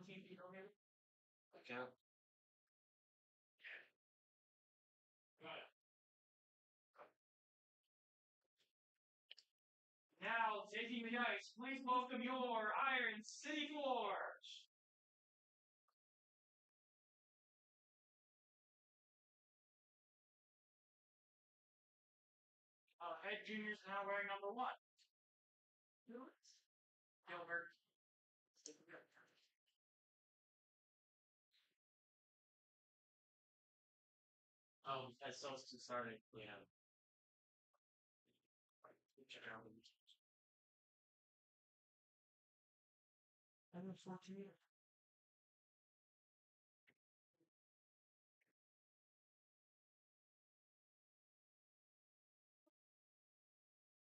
Okay. Now, taking the ice, please welcome your Iron City Forge. Head juniors now wearing number 1. Gilbert. Oh, that's so starting. Yeah. Number 14.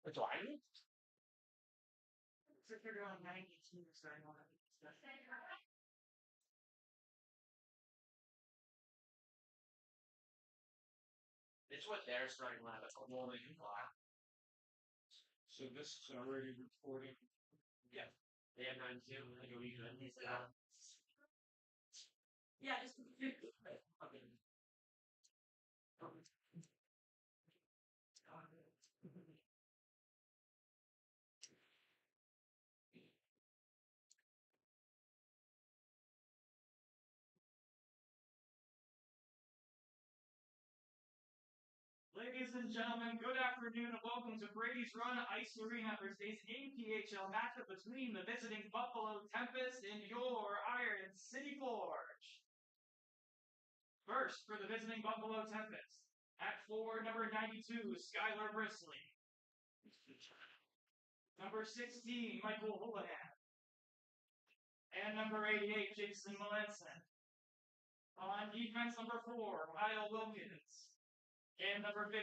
What's why? Figured around 92 starting on it. It's what they're starting on. It's a little bit flat. So this is already recording. Yeah. They have 92. Like a week. Yeah, just okay. Ladies and gentlemen, good afternoon and welcome to Brady's Run Ice Arena for today's APHL matchup between the visiting Buffalo Tempest and your Iron City Forge. First, for the visiting Buffalo Tempest, at 4, number 92, Skylar Brisley. Number 16, Michael Houlihan. And number 88, Jason Melanson. On defense, number 4, Kyle Wilkins. And number 15,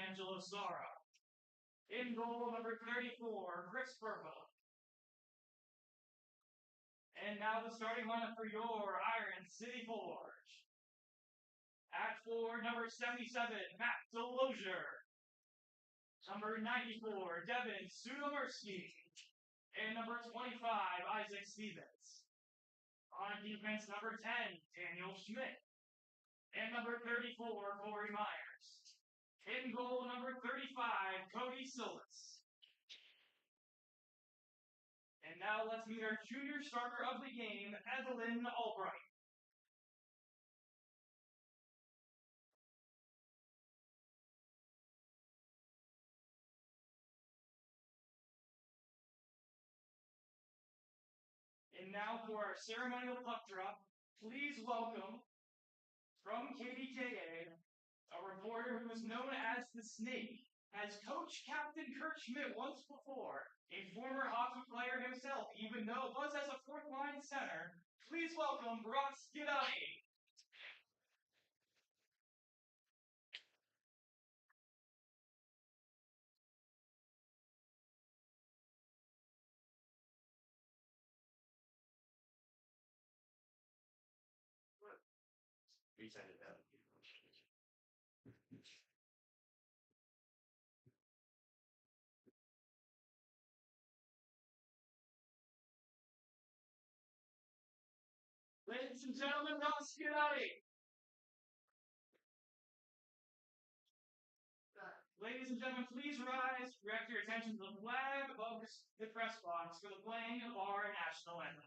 Angelo Sara. In goal, number 34, Chris Burbo. And now the starting lineup for your Iron City Forge. At 4, number 77, Matt Delosier. Number 94, Devin Sudomersky. And number 25, Isaac Stevens. On defense, number 10, Daniel Schmidt. And number 34, Corey Myers. In goal, number 35, Cody Sillis. And now let's meet our junior starter of the game, Evelyn Albright. And now for our ceremonial puck drop, please welcome from KDKA, a reporter who is known as the Snake, as Coach Captain Kurt Schmidt once before, a former hockey player himself, even though it was as a fourth line center. Please welcome Brock Skidati. Reset it out. Ladies and gentlemen, Brock Skidati. Ladies and gentlemen, please rise. Direct your attention to the flag above the press box for the playing of our national anthem.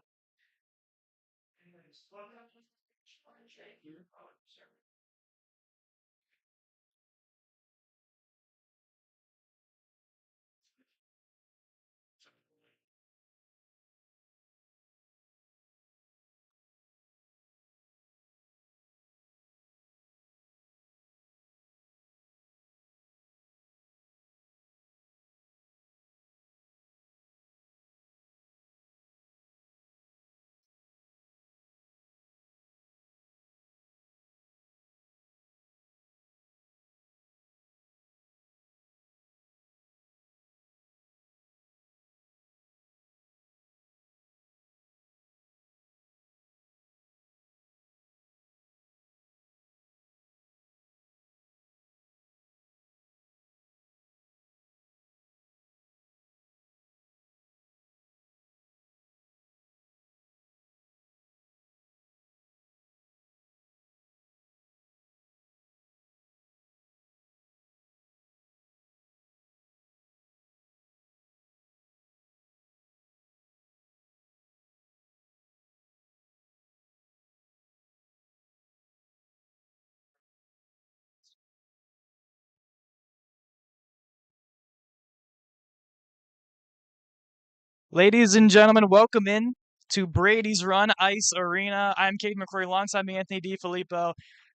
Ladies and gentlemen, welcome in to Brady's Run Ice Arena. I'm Kate McCrory alongside me, Anthony DiFilippo.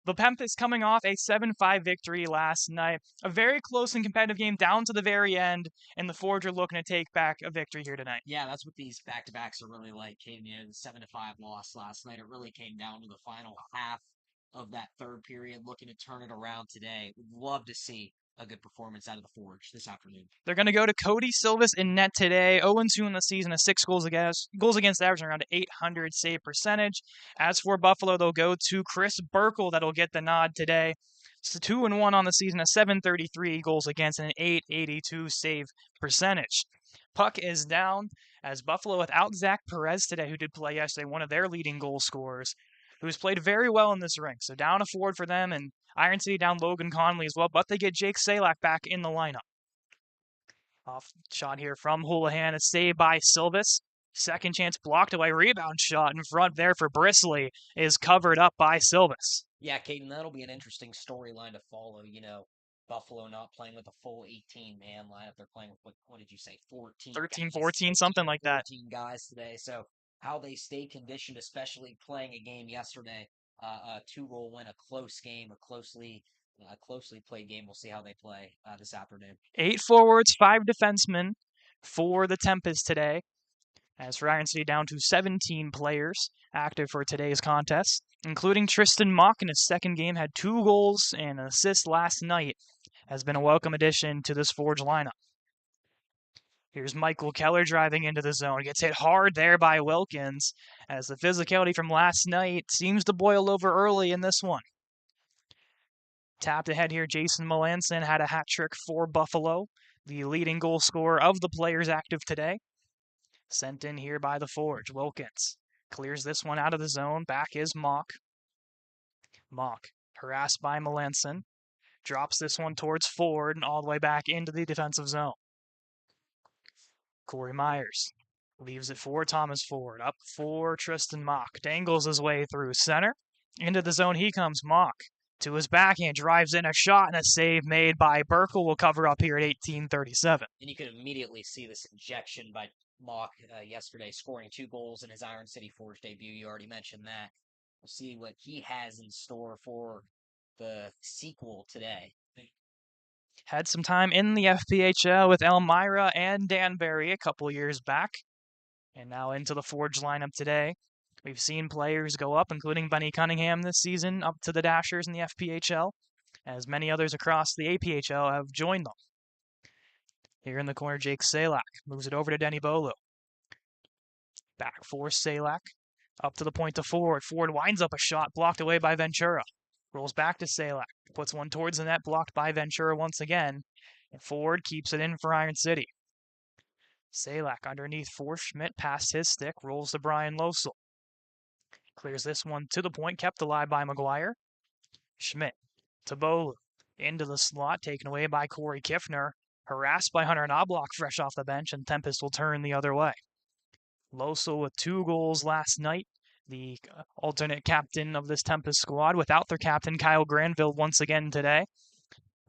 The Tempest coming off a 7-5 victory last night. A very close and competitive game down to the very end, and the Forge are looking to take back a victory here tonight. Yeah, that's what these back-to-backs are really like. Came in the 7-5 loss last night. It really came down to the final half of that third period, looking to turn it around today. Would love to see a good performance out of the Forge this afternoon. They're going to go to Cody Silvis in net today. 0-2 in the season, a 6 goals against average, around 800 save percentage. As for Buffalo, they'll go to Chris Burkle. That'll get the nod today. It's 2-1 on the season, a 733 goals against, and an 882 save percentage. Puck is down as Buffalo without Zach Perez today, who did play yesterday, one of their leading goal scorers, who's played very well in this rink. So down a forward for them, and Iron City down Logan Conley as well, but they get Jake Salak back in the lineup. Off shot here from Houlihan. It's saved by Silvis. Second chance blocked away. Rebound shot in front there for Bristly is covered up by Silvis. Yeah, Caden, that'll be an interesting storyline to follow. Buffalo not playing with a full 18-man lineup. They're playing with, what did you say, 14 13, guys, 14, something like that. 14 guys today. So how they stay conditioned, especially playing a game yesterday, a two-goal win, a close game, a closely played game. We'll see how they play this afternoon. 8 forwards, 5 defensemen for the Tempest today. As for Iron City, down to 17 players active for today's contest, including Tristan Mock in his second game, had 2 goals and an assist last night, has been a welcome addition to this Forge lineup. Here's Michael Keller driving into the zone. Gets hit hard there by Wilkins as the physicality from last night seems to boil over early in this one. Tapped ahead here, Jason Melanson had a hat trick for Buffalo, the leading goal scorer of the players active today. Sent in here by the Forge. Wilkins clears this one out of the zone. Back is Mock. Mock harassed by Melanson. Drops this one towards Ford and all the way back into the defensive zone. Corey Myers leaves it for Thomas Ford. Up for Tristan Mock. Dangles his way through center. Into the zone he comes. Mock to his backhand. Drives in a shot and a save made by Burkle. Will cover up here at 18:37. And you could immediately see this injection by Mock yesterday, scoring 2 goals in his Iron City Forge debut. You already mentioned that. We'll see what he has in store for the sequel today. Had some time in the FPHL with Elmira and Danbury a couple years back, and now into the Forge lineup today. We've seen players go up, including Benny Cunningham this season, up to the Dashers in the FPHL, as many others across the APHL have joined them. Here in the corner, Jake Salak moves it over to Denny Bolo. Back for Salak. Up to the point to Ford. Ford winds up a shot blocked away by Ventura. Rolls back to Salak. Puts one towards the net, blocked by Ventura once again. And Ford keeps it in for Iron City. Salak underneath for Schmidt, past his stick, rolls to Brian Losel. Clears this one to the point, kept alive by McGuire. Schmidt to Bolu. Into the slot, taken away by Corey Kiffner. Harassed by Hunter Knobloch fresh off the bench, and Tempest will turn the other way. Losel with 2 goals last night. The alternate captain of this Tempest squad without their captain, Kyle Granville, once again today,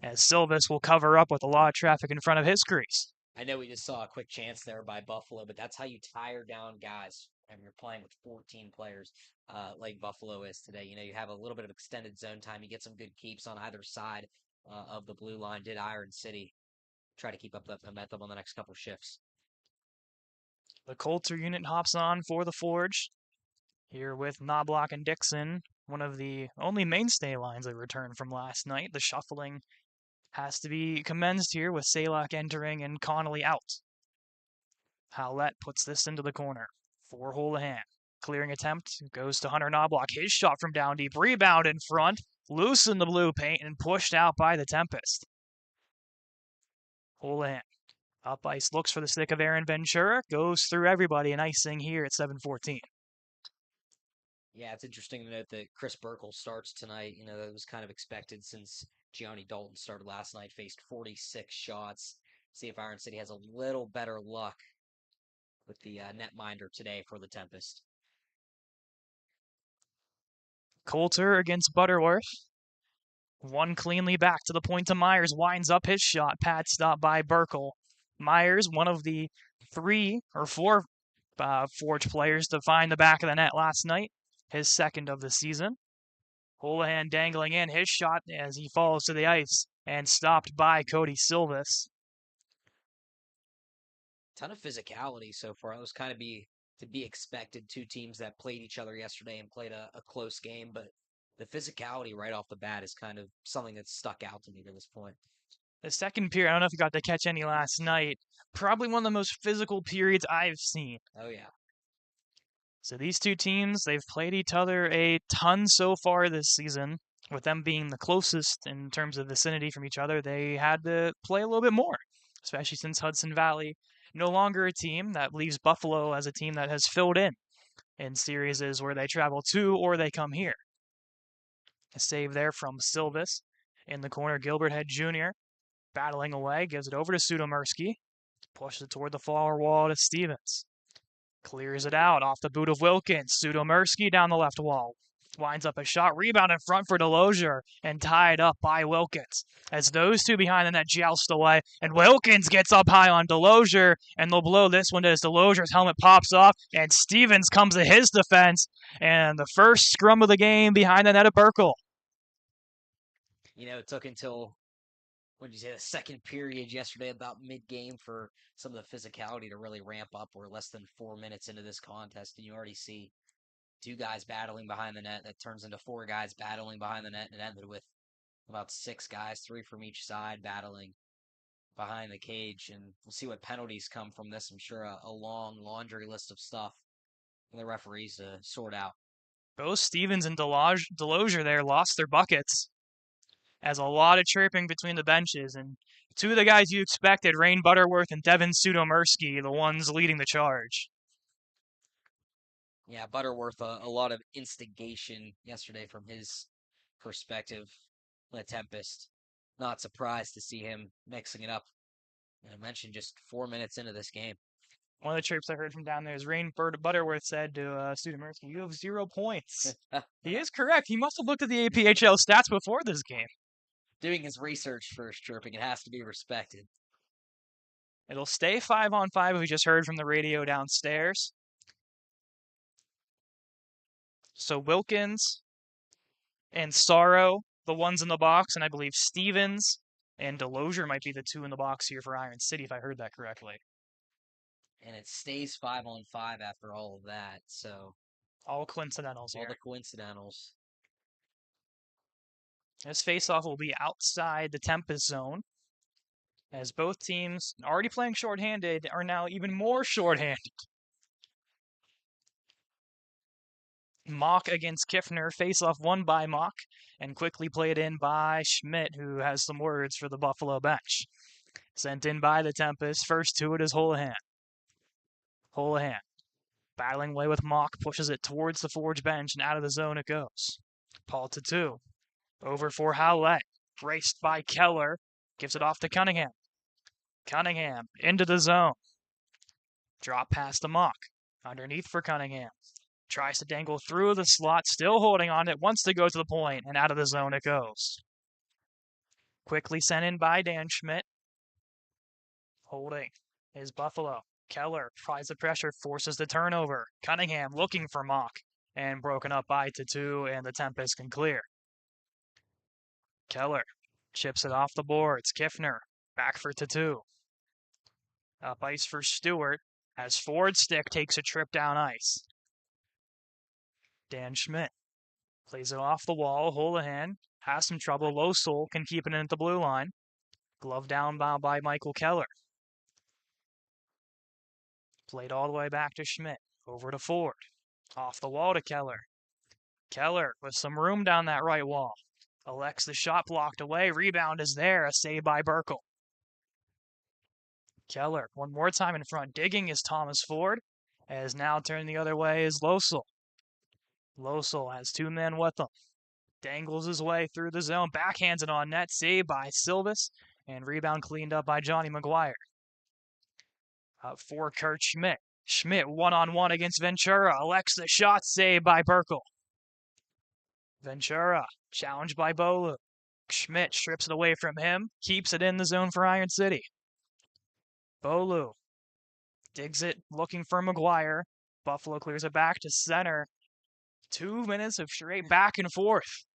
as Silvis will cover up with a lot of traffic in front of his crease. I know we just saw a quick chance there by Buffalo, but that's how you tire down guys. And you're playing with 14 players like Buffalo is today. You have a little bit of extended zone time. You get some good keeps on either side of the blue line. Did Iron City try to keep up the momentum on the next couple shifts? The Coulter unit hops on for the Forge. Here with Knobloch and Dixon, one of the only mainstay lines they returned from last night. The shuffling has to be commenced here with Salak entering and Connolly out. Howlett puts this into the corner for Houlihan. Clearing attempt goes to Hunter Knobloch. His shot from down deep. Rebound in front. Loose in the blue paint and pushed out by the Tempest. Houlihan up ice, looks for the stick of Aaron Ventura. Goes through everybody and icing here at 7:14. Yeah, it's interesting to note that Chris Burkle starts tonight. That was kind of expected since Gianni Dalton started last night, faced 46 shots. See if Iron City has a little better luck with the netminder today for the Tempest. Coulter against Butterworth. One cleanly back to the point to Myers. Winds up his shot. Pad stop by Burkle. Myers, one of the 3 or 4 Forge players to find the back of the net last night, his second of the season. Houlihan dangling in his shot as he falls to the ice and stopped by Cody Silvis. Ton of physicality so far. It was kind of to be expected. Two teams that played each other yesterday and played a close game, but the physicality right off the bat is kind of something that's stuck out to me to this point. The second period, I don't know if you got to catch any last night, probably one of the most physical periods I've seen. Oh, yeah. So these two teams, they've played each other a ton so far this season. With them being the closest in terms of vicinity from each other, they had to play a little bit more, especially since Hudson Valley, no longer a team that leaves Buffalo as a team that has filled in series where they travel to or they come here. A save there from Silvis. In the corner, Gilbert Head Jr. battling away, gives it over to Sudomersky, pushes it toward the far wall to Stevens. Clears it out off the boot of Wilkins. Sudomersky down the left wall. Winds up a shot, rebound in front for Delosier, and tied up by Wilkins. As those two behind the net joust away, and Wilkins gets up high on Delosier, and they'll blow this one as Delosier's helmet pops off, and Stevens comes to his defense, and the first scrum of the game behind the net of Burkle. You know, it took until, what did you say, the second period yesterday, about mid-game, for some of the physicality to really ramp up. We're less than 4 minutes into this contest, and you already see two guys battling behind the net. That turns into four guys battling behind the net, and it ended with about 6 guys, 3 from each side, battling behind the cage. And we'll see what penalties come from this. I'm sure a long laundry list of stuff for the referees to sort out. Both Stevens and Delosier there lost their buckets, as a lot of chirping between the benches, and two of the guys you expected, Rain Butterworth and Devin Sudomersky, the ones leading the charge. Yeah, Butterworth, a lot of instigation yesterday from his perspective. The Tempest, not surprised to see him mixing it up. And I mentioned just 4 minutes into this game. One of the chirps I heard from down there is Rain Butterworth said to Sudomersky, "You have 0 points." He is correct. He must have looked at the APHL stats before this game. Doing his research first, chirping. It has to be respected. It'll stay 5-on-5, we just heard from the radio downstairs. So Wilkins and Sorrow, the ones in the box, and I believe Stevens and Delosier might be the 2 in the box here for Iron City, if I heard that correctly. And it stays 5-on-5 after all of that, so all coincidentals here. All the coincidentals. This faceoff will be outside the Tempest zone, as both teams, already playing shorthanded, are now even more shorthanded. Mock against Kiffner, faceoff won by Mock, and quickly played in by Schmidt, who has some words for the Buffalo bench. Sent in by the Tempest, first to it is Houlihan. Houlihan, battling away with Mock, pushes it towards the Forge bench, and out of the zone it goes. Paul Tattoo, over for Howlett, raced by Keller, gives it off to Cunningham. Cunningham, into the zone. Drop past the Mock, underneath for Cunningham. Tries to dangle through the slot, still holding on it, wants to go to the point, and out of the zone it goes. Quickly sent in by Dan Schmidt. Holding is Buffalo. Keller tries the pressure, forces the turnover. Cunningham looking for Mock, and broken up by Tattoo, and the Tempest can clear. Keller chips it off the boards. Kiffner back for Tattoo. Up ice for Stewart as Ford Stick takes a trip down ice. Dan Schmidt plays it off the wall. Houlihan has some trouble. Losel can keep it in at the blue line. Glove down by Michael Keller. Played all the way back to Schmidt. Over to Ford. Off the wall to Keller. Keller with some room down that right wall. Elects the shot blocked away. Rebound is there. A save by Burkle. Keller one more time in front. Digging is Thomas Ford. As now turned the other way is Losel. Losel has 2 men with him. Dangles his way through the zone. Backhands it on net. Saved by Silvis. And rebound cleaned up by Johnny McGuire. Up for Kurt Schmidt. Schmidt one-on-one against Ventura. Elects the shot. Saved by Burkle. Ventura challenged by Bolu. Schmidt strips it away from him. Keeps it in the zone for Iron City. Bolu Digs it, looking for McGuire. Buffalo clears it back to center. 2 minutes of straight back and forth.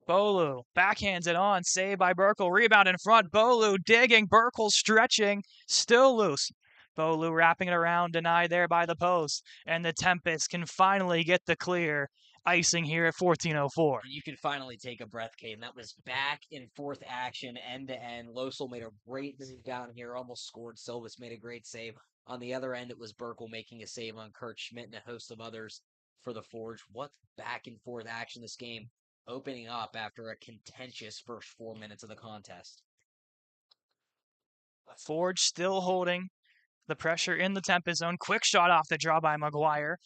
Bolu backhands it on, saved by Burkle. Rebound in front. Bolu digging. Burkle stretching. Still loose. Bolu wrapping it around, denied there by the post. And the Tempest can finally get the clear. Icing here at 14:04. And you can finally take a breath, Caden. That was back and forth action, end to end. Losel made a great move down here, almost scored. Silvis made a great save. On the other end, it was Burkle making a save on Kurt Schmidt and a host of others for the Forge. What back and forth action this game, opening up after a contentious first 4 minutes of the contest. Forge still holding the pressure in the Tempest zone. Quick shot off the draw by McGuire.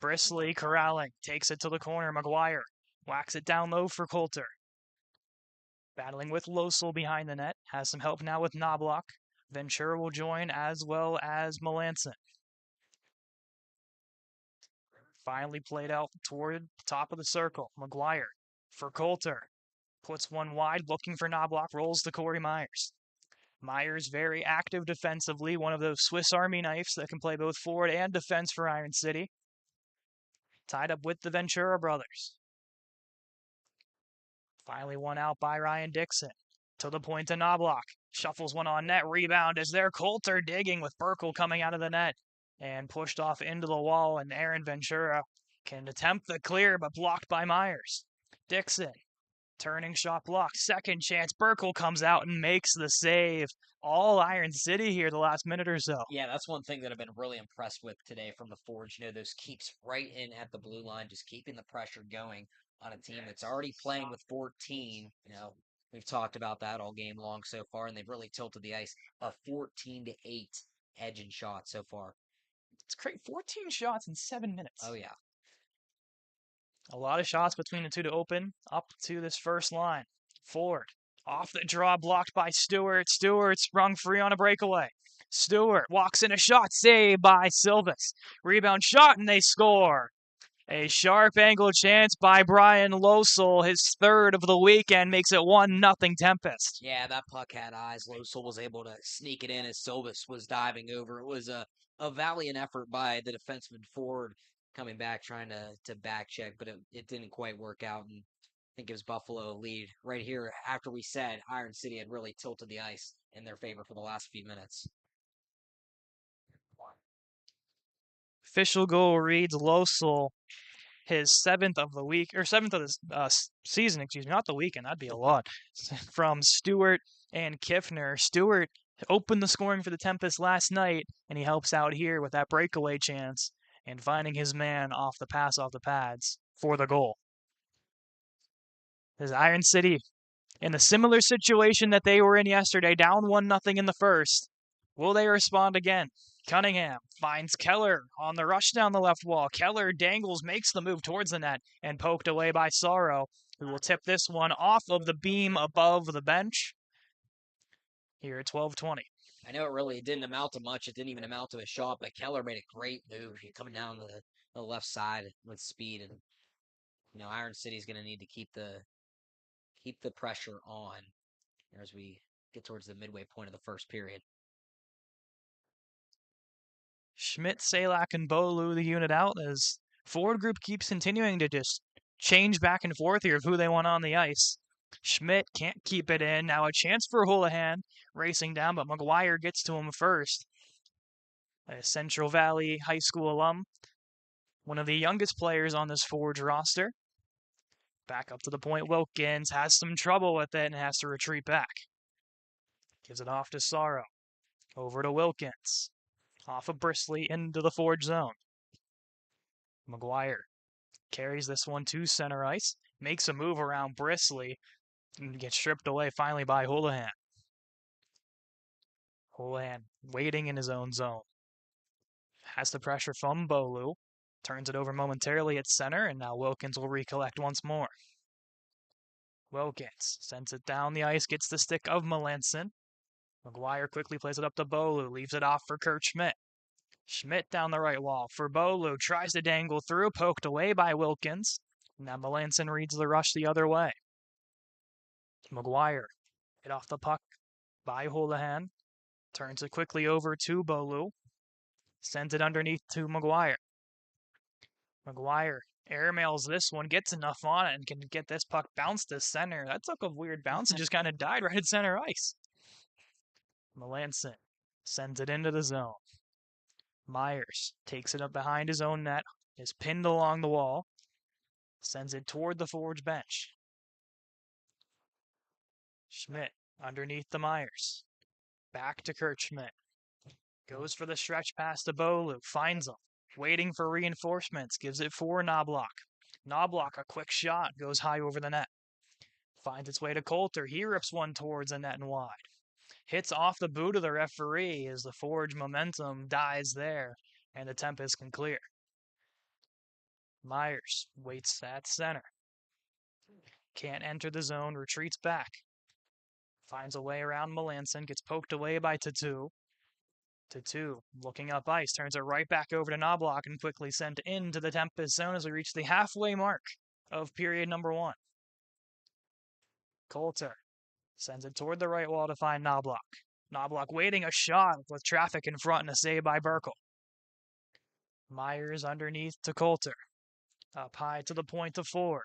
Brisley corralling, takes it to the corner. McGuire whacks it down low for Coulter. Battling with Losel behind the net. Has some help now with Knobloch. Ventura will join, as well as Melanson. Finally played out toward the top of the circle. McGuire for Coulter. Puts one wide, looking for Knobloch. Rolls to Corey Myers. Myers very active defensively. One of those Swiss Army knives that can play both forward and defense for Iron City. Tied up with the Ventura brothers. Finally one out by Ryan Dixon. To the point to Knobloch. Shuffles one on net. Rebound is there. Coulter digging with Burkle coming out of the net. And pushed off into the wall. And Aaron Ventura can attempt the clear, but blocked by Myers. Dixon. Turning shot blocked. Second chance. Burkle comes out and makes the save. All Iron City here the last minute or so. Yeah, that's one thing that I've been really impressed with today from the Forge. You know, those keeps right in at the blue line, just keeping the pressure going on a team that's already playing with 14. You know, we've talked about that all game long so far, and they've really tilted the ice. A 14-8 edge and shot so far. It's great. 14 shots in 7 minutes. Oh, yeah. A lot of shots between the two to open up to this first line. Ford off the draw, blocked by Stewart. Stewart sprung free on a breakaway. Stewart walks in a shot, saved by Silvis. Rebound shot, and they score. A sharp angle chance by Brian Losel, his third of the weekend, makes it 1-0 Tempest. Yeah, that puck had eyes. Losel was able to sneak it in as Silvis was diving over. It was a valiant effort by the defenseman Ford coming back, trying to back check, but it didn't quite work out. And I think it was Buffalo a lead right here after we said Iron City had really tilted the ice in their favor for the last few minutes. Official goal reads Losel, his seventh of the week, or seventh of the season, excuse me, not the weekend, that'd be a lot, from Stewart and Kiffner. Stewart opened the scoring for the Tempest last night, and he helps out here with that breakaway chance and finding his man off the pass off the pads for the goal. There's Iron City in a similar situation that they were in yesterday, down 1-0 in the first. Will they respond again? Cunningham finds Keller on the rush down the left wall. Keller dangles, makes the move towards the net, and poked away by Sorrow, who will tip this one off of the beam above the bench here at 12:20. I know it really didn't amount to much. It didn't even amount to a shot, but Keller made a great move. He coming down the left side with speed, and you know Iron City's going to need to keep the pressure on as we get towards the midway point of the first period. Schmidt, Salak, and Bolu the unit out as forward group keeps continuing to just change back and forth here of who they want on the ice. Schmidt can't keep it in. Now a chance for Houlihan racing down, but McGuire gets to him first. A Central Valley High School alum, one of the youngest players on this Forge roster. Back up to the point. Wilkins has some trouble with it and has to retreat back. Gives it off to Sorrow. Over to Wilkins. Off of Brisley into the Forge zone. McGuire carries this one to center ice. Makes a move around Brisley and gets stripped away finally by Houlihan. Houlihan waiting in his own zone. Has the pressure from Bolu. Turns it over momentarily at center, and now Wilkins will recollect once more. Wilkins sends it down the ice, gets the stick of Melanson. McGuire quickly plays it up to Bolu, leaves it off for Kurt Schmidt. Schmidt down the right wall for Bolu, tries to dangle through, poked away by Wilkins. Now Melanson reads the rush the other way. McGuire hit off the puck by Houlihan. Turns it quickly over to Bolu. Sends it underneath to McGuire. McGuire airmails this one, gets enough on it, and can get this puck bounced to center. That took a weird bounce and just kind of died right at center ice. Melanson sends it into the zone. Myers takes it up behind his own net, is pinned along the wall, sends it toward the Forge bench. Schmidt underneath the Myers. Back to Kurt Schmidt. Goes for the stretch pass to Bolu, finds him. Waiting for reinforcements, gives it for Knobloch. Knobloch, a quick shot, goes high over the net. Finds its way to Coulter. He rips one towards the net and wide. Hits off the boot of the referee as the Forge momentum dies there, and the Tempest can clear. Myers waits at center. Can't enter the zone, retreats back. Finds a way around Melanson, gets poked away by Tattoo. Tattoo, looking up ice, turns it right back over to Knobloch and quickly sent into the Tempest zone as we reach the halfway mark of period number 1. Coulter sends it toward the right wall to find Knobloch. Knobloch waiting a shot with traffic in front and a save by Burkle. Myers underneath to Coulter. Up high to the point to Ford.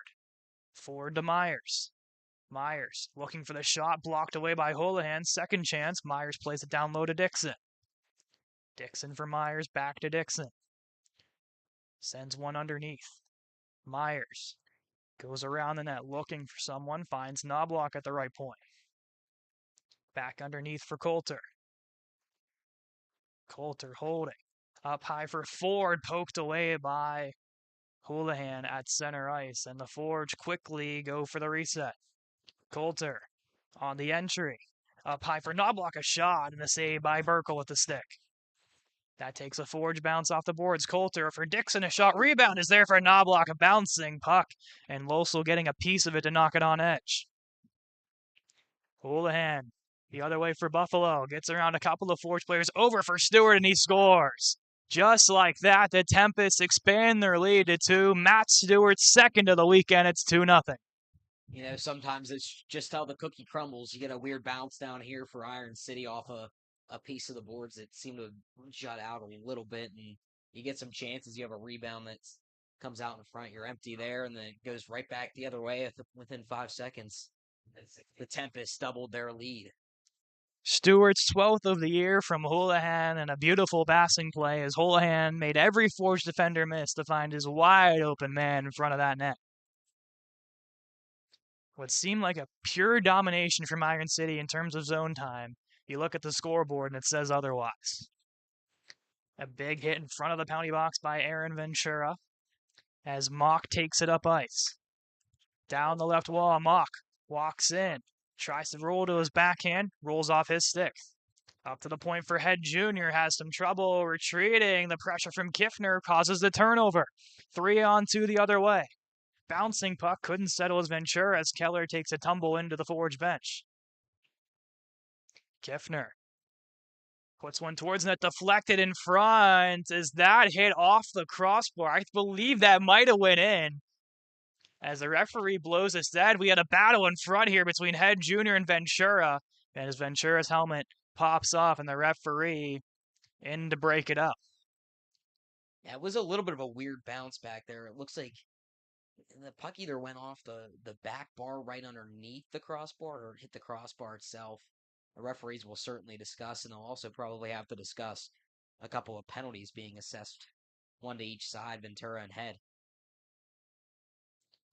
Ford to Myers. Myers looking for the shot, blocked away by Houlihan. Second chance, Myers plays it down low to Dixon. Dixon for Myers, back to Dixon. Sends one underneath. Myers goes around the net looking for someone, finds Knobloch at the right point. Back underneath for Coulter. Coulter holding. Up high for Ford, poked away by Houlihan at center ice, and the Forge quickly go for the reset. Coulter on the entry. Up high for Knobloch, a shot, and a save by Burkle with the stick. That takes a Forge bounce off the boards. Coulter for Dixon, a shot rebound is there for Knobloch, a bouncing puck, and Losel getting a piece of it to knock it on edge. Houlihan, the other way for Buffalo, gets around a couple of Forge players, over for Stewart, and he scores. Just like that, the Tempest expand their lead to 2. Matt Stewart's second of the weekend. It's 2-0. You know, sometimes it's just how the cookie crumbles. You get a weird bounce down here for Iron City off a piece of the boards that seemed to jut out a little bit, and you get some chances. You have a rebound that comes out in front. You're empty there, and then it goes right back the other way within 5 seconds. The Tempest doubled their lead. Stewart's 12th of the year from Houlihan, and a beautiful passing play as Houlihan made every Forge defender miss to find his wide open man in front of that net. What seemed like a pure domination from Iron City in terms of zone time, you look at the scoreboard and it says otherwise. A big hit in front of the penalty box by Aaron Ventura as Mock takes it up ice. Down the left wall, Mock walks in, tries to roll to his backhand, rolls off his stick. Up to the point for Head Jr., has some trouble retreating. The pressure from Kiffner causes the turnover. 3-on-2 the other way. Bouncing puck couldn't settle as Ventura as Keller takes a tumble into the Forge bench. Kiffner puts one towards net, deflected in front. As that hit off the crossbar, I believe that might have went in. As the referee blows us dead, we had a battle in front here between Head Jr. and Ventura. And as Ventura's helmet pops off and the referee in to break it up. Yeah, it was a little bit of a weird bounce back there. It looks like the puck either went off the back bar right underneath the crossbar or hit the crossbar itself. The referees will certainly discuss, and they'll also probably have to discuss a couple of penalties being assessed, one to each side, Ventura and Head.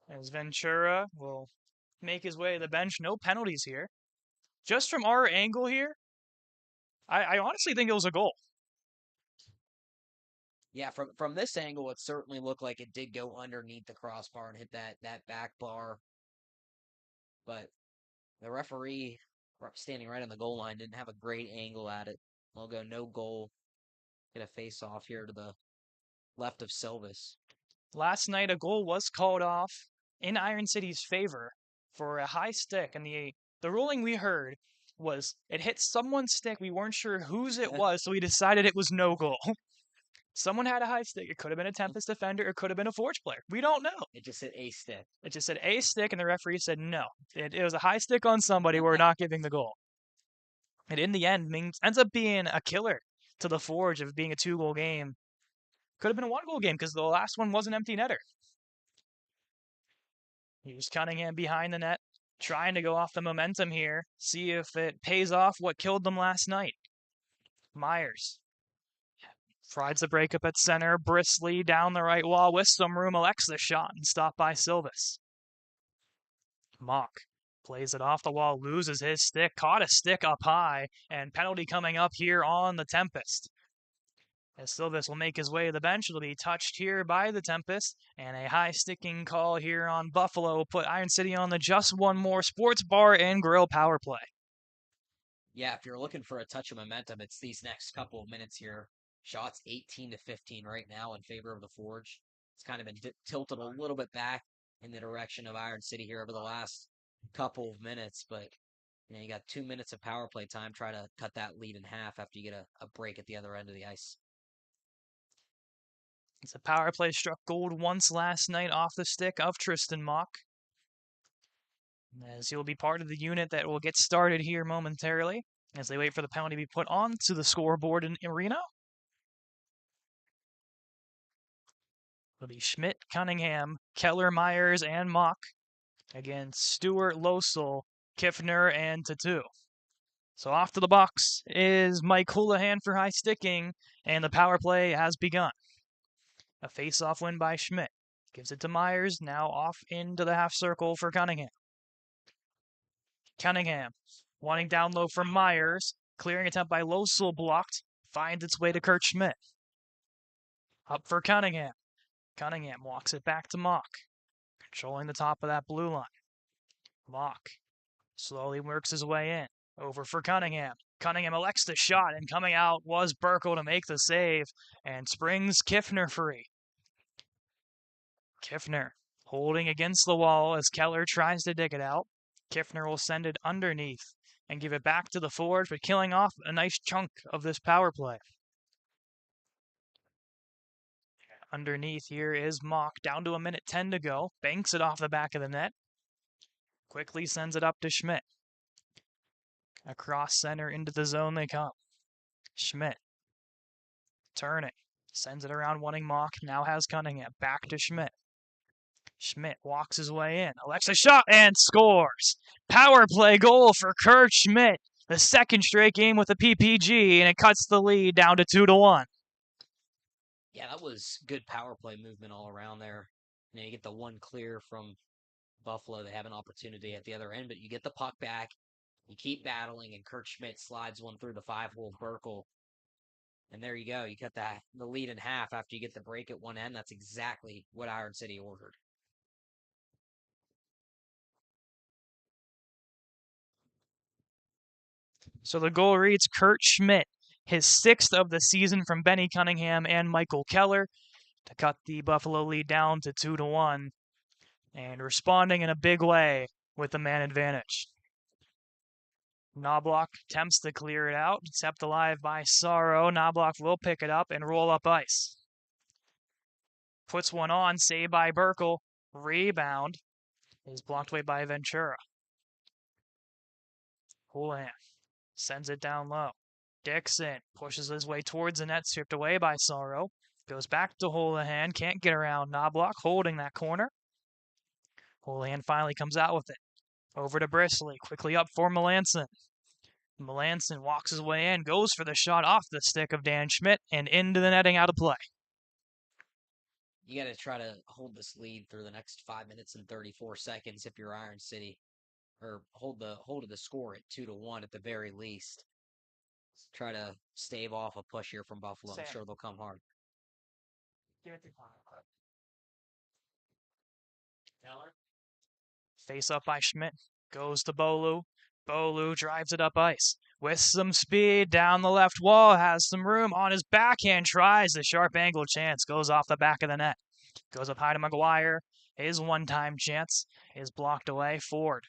As Ventura will make his way to the bench, no penalties here. Just from our angle here, I honestly think it was a goal. Yeah, from this angle, it certainly looked like it did go underneath the crossbar and hit that back bar. But the referee standing right on the goal line didn't have a great angle at it. They'll go no goal. Get a face off here to the left of Silvis. Last night, a goal was called off in Iron City's favor for a high stick, and the ruling we heard was it hit someone's stick. We weren't sure whose it was, so we decided it was no goal. Someone had a high stick. It could have been a Tempest defender. It could have been a Forge player. We don't know. It just said a stick. It just said a stick, and the referee said no. It was a high stick on somebody. We're not giving the goal. And in the end, ends up being a killer to the Forge of being a 2-goal game. Could have been a 1-goal game because the last one was an empty netter. Here's Cunningham behind the net, trying to go off the momentum here, see if it pays off what killed them last night. Myers tries the breakup at center, Brisley down the right wall with some room, elects the shot and stopped by Silvis. Mock plays it off the wall, loses his stick, caught a stick up high, and penalty coming up here on the Tempest. As Silvis will make his way to the bench, it'll be touched here by the Tempest, and a high sticking call here on Buffalo will put Iron City on the just one more sports bar and grill power play. Yeah, if you're looking for a touch of momentum, it's these next couple of minutes here. Shots 18-15 right now in favor of the Forge. It's kind of been tilted a little bit back in the direction of Iron City here over the last couple of minutes, but you got 2 minutes of power play time. Try to cut that lead in half after you get a break at the other end of the ice. It's a power play struck gold once last night off the stick of Tristan Mock, as he'll be part of the unit that will get started here momentarily as they wait for the penalty to be put onto the scoreboard in Reno. It'll be Schmidt, Cunningham, Keller, Myers, and Mock against Stewart, Losel, Kiffner, and Tatu. So off to the box is Mike Houlihan for high sticking, and the power play has begun. A face-off win by Schmidt. Gives it to Myers, now off into the half circle for Cunningham. Cunningham wanting down low for Myers. Clearing attempt by Losel blocked. Finds its way to Kurt Schmidt. Up for Cunningham. Cunningham walks it back to Mock. Controlling the top of that blue line. Mock slowly works his way in. Over for Cunningham. Cunningham elects the shot, and coming out was Burkle to make the save and springs Kiffner free. Kiffner holding against the wall as Keller tries to dig it out. Kiffner will send it underneath and give it back to the Forge, but killing off a nice chunk of this power play. Underneath here is Mock, down to 1:10 to go. Banks it off the back of the net. Quickly sends it up to Schmidt. Across center into the zone they come. Schmidt turning. Sends it around wanting Mock. Now has Cunningham. Back to Schmidt. Schmidt walks his way in. Elects a shot and scores. Power play goal for Kurt Schmidt. The second straight game with a PPG, and it cuts the lead down to 2-1. Yeah, that was good power play movement all around there. You get the one clear from Buffalo. They have an opportunity at the other end, but you get the puck back. You keep battling, and Kurt Schmidt slides one through the 5-hole Burkle. And there you go. You cut the lead in half after you get the break at one end. That's exactly what Iron City ordered. So the goal reads Kurt Schmidt, his 6th of the season from Benny Cunningham and Michael Keller to cut the Buffalo lead down to 2-1, and responding in a big way with the man advantage. Knobloch attempts to clear it out, kept alive by Sorrow. Knobloch will pick it up and roll up ice. Puts one on, saved by Burkle. Rebound is blocked away by Ventura. Houlihan sends it down low. Dixon pushes his way towards the net, stripped away by Sorrow. Goes back to Houlihan, can't get around Knobloch, holding that corner. Houlihan finally comes out with it. Over to Brisley, quickly up for Melanson. Melanson walks his way in, goes for the shot off the stick of Dan Schmidt, and into the netting out of play. You got to try to hold this lead through the next 5 minutes and 34 seconds if you're Iron City, or hold of the score at 2-1 at the very least. Try to stave off a push here from Buffalo. I'm sure they'll come hard. Give it to Keller. Face up by Schmidt. Goes to Bolu. Bolu drives it up ice. With some speed down the left wall. Has some room on his backhand. Tries the sharp angle chance. Goes off the back of the net. Goes up high to McGuire. His one-time chance is blocked away. Ford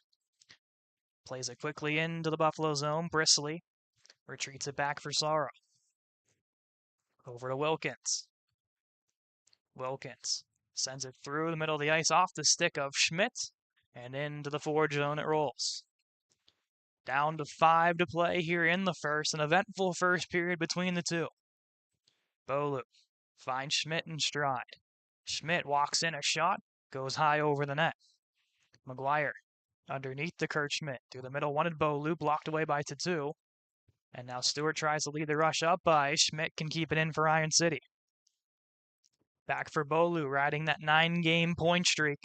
plays it quickly into the Buffalo zone. Brisley retreats it back for Sorrow. Over to Wilkins. Wilkins sends it through the middle of the ice off the stick of Schmidt, and into the Forge zone it rolls. Down to 5 to play here in the first, an eventful first period between the two. Bolu finds Schmidt in stride. Schmidt walks in a shot, goes high over the net. McGuire underneath to Kurt Schmidt. Through the middle, wanted Bolu, blocked away by Tatu. And now Stewart tries to lead the rush up by Schmidt, can keep it in for Iron City. Back for Bolu, riding that 9-game point streak,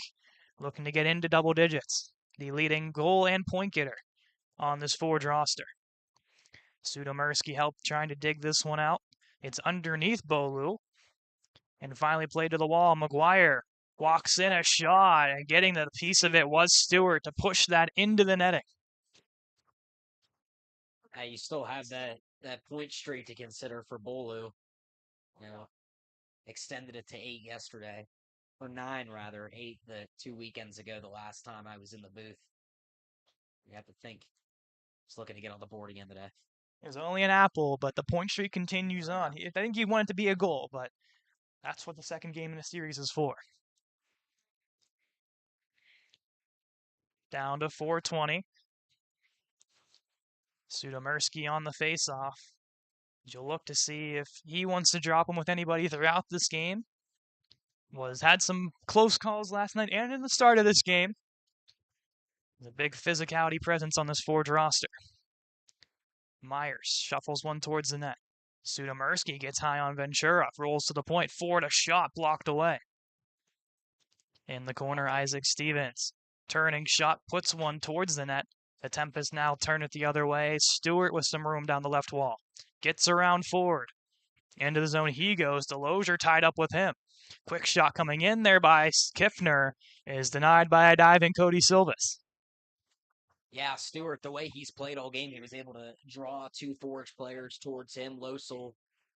looking to get into double digits. The leading goal and point getter on this Forge roster. Sudomersky helped trying to dig this one out. It's underneath Bolu. And finally played to the wall. McGuire walks in a shot, and getting the piece of it was Stewart to push that into the netting. You still have that point streak to consider for Bolu. Extended it to 8 yesterday, or 9 rather, 8 the 2 weekends ago. The last time I was in the booth, you have to think. Just looking to get on the board again today. It was only an apple, but the point streak continues on. I think he wanted it to be a goal, but that's what the second game in the series is for. Down to 420. Sudomersky on the face-off. You'll look to see if he wants to drop him with anybody throughout this game. Had some close calls last night and in the start of this game. There's a big physicality presence on this Forge roster. Myers shuffles one towards the net. Sudomersky gets high on Ventura, rolls to the point, forward a shot, blocked away. In the corner, Isaac Stevens. Turning shot, puts one towards the net. The Tempest now turn it the other way. Stewart with some room down the left wall. Gets around forward. Into the zone he goes. Delosier tied up with him. Quick shot coming in there by Kiffner is denied by a diving Cody Silvas. Yeah, Stewart, the way he's played all game, he was able to draw 2 Forge players towards him. Losel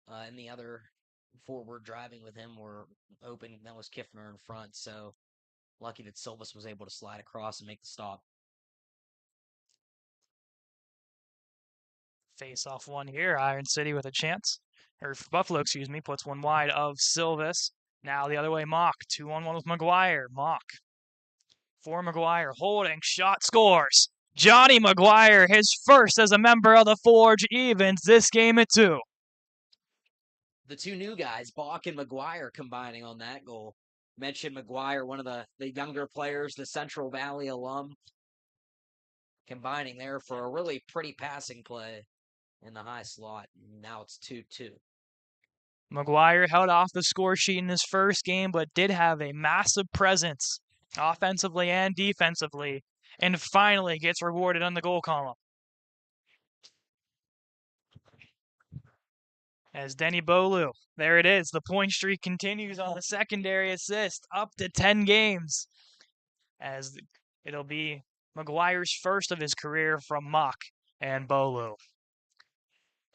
and the other forward driving with him were open. That was Kiffner in front, so lucky that Silvas was able to slide across and make the stop. Face off one here. Iron City with a chance. Or Buffalo, excuse me, puts one wide of Silvas. Now the other way, Mock. 2-on-1 with McGuire. Mock. For McGuire. Holding. Shot. Scores. Johnny McGuire, his first as a member of the Forge, evens this game at 2. The 2 new guys, Bach and McGuire, combining on that goal. Mentioned McGuire, one of the younger players, the Central Valley alum, combining there for a really pretty passing play in the high slot. Now it's 2-2. McGuire held off the score sheet in his first game, but did have a massive presence offensively and defensively, and finally gets rewarded on the goal column. As Denny Bolu, there it is. The point streak continues on the secondary assist, up to 10 games. As it'll be McGuire's first of his career from Mock and Bolu.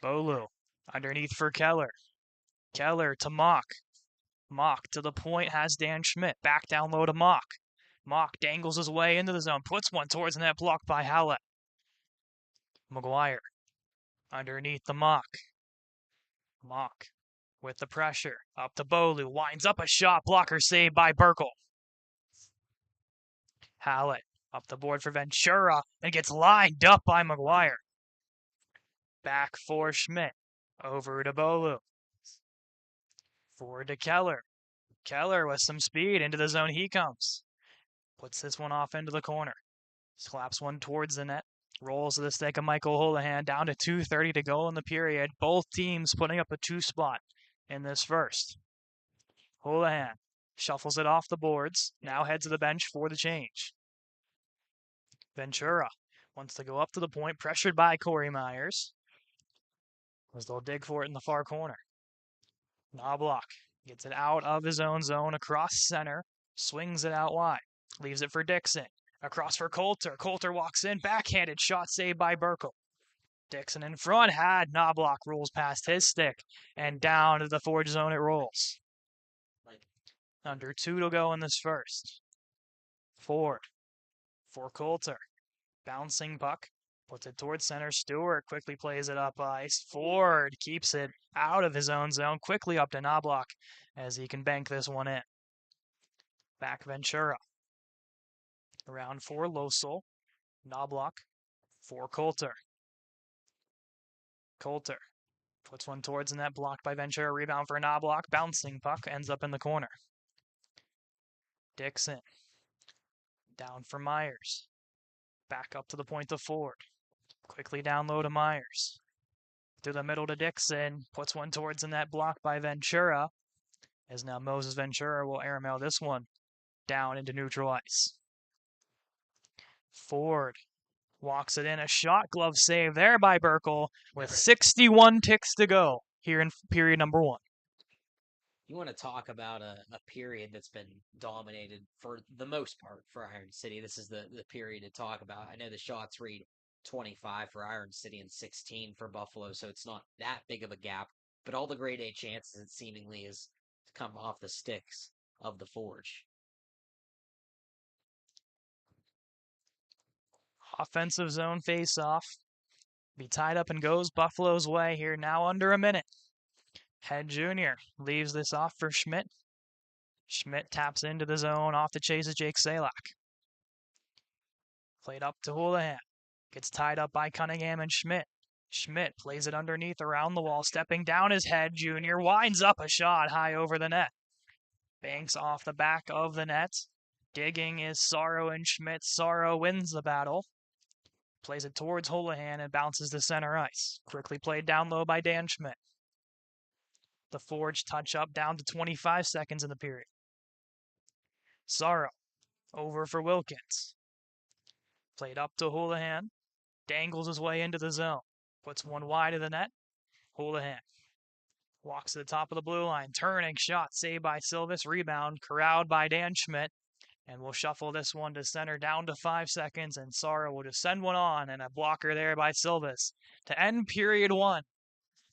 Bolu underneath for Keller. Keller to Mock. Mock to the point has Dan Schmidt. Back down low to Mock. Mock dangles his way into the zone. Puts one towards the net, blocked by Hallett. McGuire underneath the Mock. Mock with the pressure. Up to Bolu. Winds up a shot. Blocker saved by Burkle. Hallett up the board for Ventura and gets lined up by McGuire. Back for Schmidt. Over to Bolu. Forward to Keller. Keller with some speed. Into the zone he comes. Puts this one off into the corner. Slaps one towards the net. Rolls to the stick of Michael Houlihan. Down to 2:30 to go in the period. Both teams putting up a 2 spot in this first. Houlihan shuffles it off the boards. Now heads to the bench for the change. Ventura wants to go up to the point. Pressured by Corey Myers. As they'll dig for it in the far corner. Knobloch gets it out of his own zone across center. Swings it out wide. Leaves it for Dixon. Across for Coulter. Coulter walks in. Backhanded shot saved by Burkle. Dixon in front. Had Knobloch rolls past his stick. And down to the Forge zone it rolls. Under 2 to go in this first. Ford for Coulter. Bouncing puck. Puts it towards center. Stewart quickly plays it up ice. Ford keeps it out of his own zone. Quickly up to Knobloch as he can bank this one in. Back Ventura. Around for Losel. Knobloch for Coulter. Coulter puts one towards the net, blocked by Ventura. Rebound for Knobloch. Bouncing puck ends up in the corner. Dixon down for Myers. Back up to the point to Ford. Quickly down low to Myers. Through the middle to Dixon. Puts one towards the net, blocked by Ventura. As now Moses Ventura will airmail this one down into neutral ice. Ford walks it in. A shot glove save there by Burkle with 61 ticks to go here in period number 1. You want to talk about a period that's been dominated for the most part for Iron City. This is the period to talk about. I know the shots read 25 for Iron City and 16 for Buffalo, so it's not that big of a gap. But all the grade A chances, it seemingly is come off the sticks of the Forge. Offensive zone face-off. Be tied up and goes Buffalo's way here, now under a minute. Head Jr. leaves this off for Schmidt. Schmidt taps into the zone, off the chase of Jake Salak. Played up to Houlihan. Gets tied up by Cunningham and Schmidt. Schmidt plays it underneath around the wall, stepping down his Head Jr. Winds up a shot high over the net. Banks off the back of the net. Digging is Sorrow and Schmidt. Sorrow wins the battle. Plays it towards Houlihan and bounces to center ice. Quickly played down low by Dan Schmidt. The Forge touch up down to 25 seconds in the period. Sorrow over for Wilkins. Played up to Houlihan. Dangles his way into the zone. Puts one wide of the net. Houlihan walks to the top of the blue line. Turning shot saved by Silvis. Rebound corralled by Dan Schmidt. And we'll shuffle this one to center down to 5 seconds. And Sorrow will just send one on. And a blocker there by Silvis to end period 1.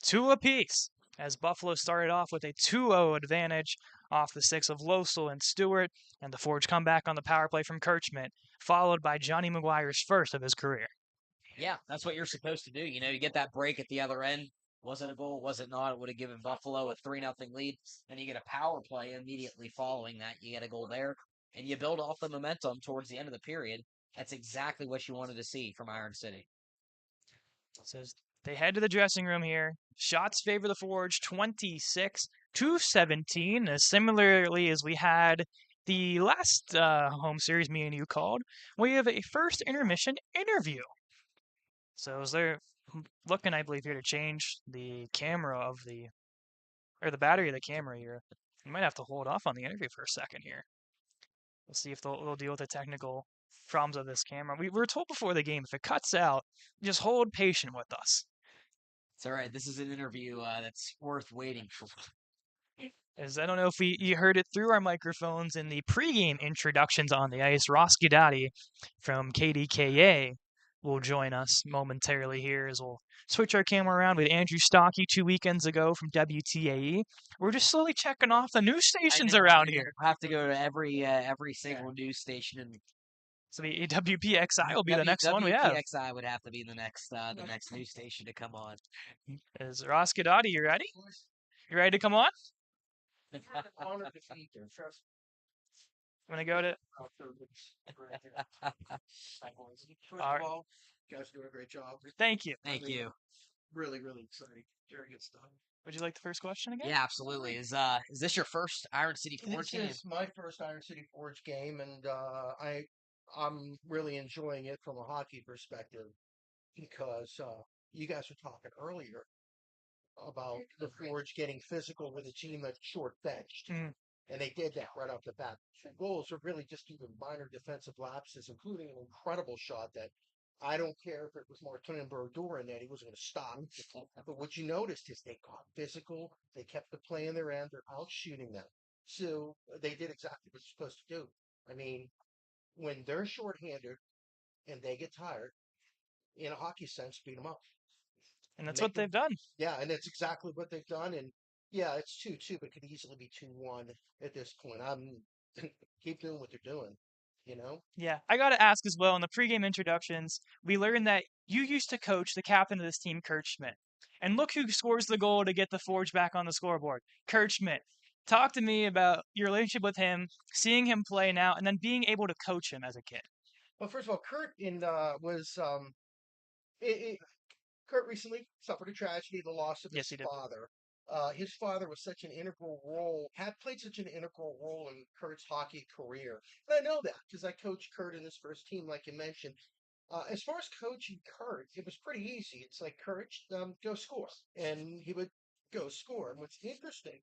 2 apiece. As Buffalo started off with a 2-0 advantage off the sticks of Losel and Stewart, and the Forge come back on the power play from Kirchman, followed by Johnny McGuire's first of his career. Yeah, that's what you're supposed to do. You know, you get that break at the other end. Was it a goal? Was it not? It would have given Buffalo a 3-0 lead. Then you get a power play immediately following that. You get a goal there, and you build off the momentum towards the end of the period. That's exactly what you wanted to see from Iron City. Says they head to the dressing room here. Shots favor the Forge 26-17, as similarly as we had the last home series me and you called. We have a first intermission interview. So as they're looking, I believe, here to change the camera of the battery of the camera here. You might have to hold off on the interview for a second here. We'll see if they'll deal with the technical problems of this camera. We were told before the game, if it cuts out, just hold patient with us. It's all right. This is an interview that's worth waiting for. As I don't know if you heard it through our microphones in the pregame introductions on the ice. Ross Guidotti from KDKA will join us momentarily here as we'll switch our camera around with Andrew Stockey 2 weekends ago from WTAE. We're just slowly checking off the news stations around here. We'll have to go to every single news station. And so the WPXI will be the next one we have. WPXI would have to be the next news station to come on. Is Ross Guidotti, you ready? You ready to come on? I'm gonna go to. First of all, you guys are doing a great job. Thank you. Thank you. Really, really exciting. Very good stuff. Would you like the first question again? Yeah, absolutely. Is this your first Iron City Forge game? This is my first Iron City Forge game, and I'm really enjoying it from a hockey perspective because you guys were talking earlier about the Forge getting physical with a team that's short-benched. Mm. And they did that right off the bat. Goals are really just even minor defensive lapses, including an incredible shot that I don't care if it was Martin Brodeur in that he wasn't going to stop. But what you noticed is they got physical. They kept the play in their end. They're out shooting them. So they did exactly what you're supposed to do. I mean, when they're shorthanded and they get tired, in a hockey sense, beat them up. And that's what they've done. Yeah, and that's exactly what they've done. And yeah, it's 2-2, but it could easily be 2-1 at this point. I'm keep doing what they're doing, you know? Yeah, I got to ask as well, in the pregame introductions, we learned that you used to coach the captain of this team, Kurt Schmidt. And look who scores the goal to get the Forge back on the scoreboard, Kurt Schmidt. Talk to me about your relationship with him, seeing him play now, and then being able to coach him as a kid. Well, first of all, Kurt was it, Kurt recently suffered a tragedy, the loss of Yes, his he did. father. His father was such an integral role, had played such an integral role in Kurt's hockey career. And I know that because I coached Kurt in his first team, like you mentioned. As far as coaching Kurt, it was pretty easy. It's like, Kurt, go score. And he would go score. And what's interesting,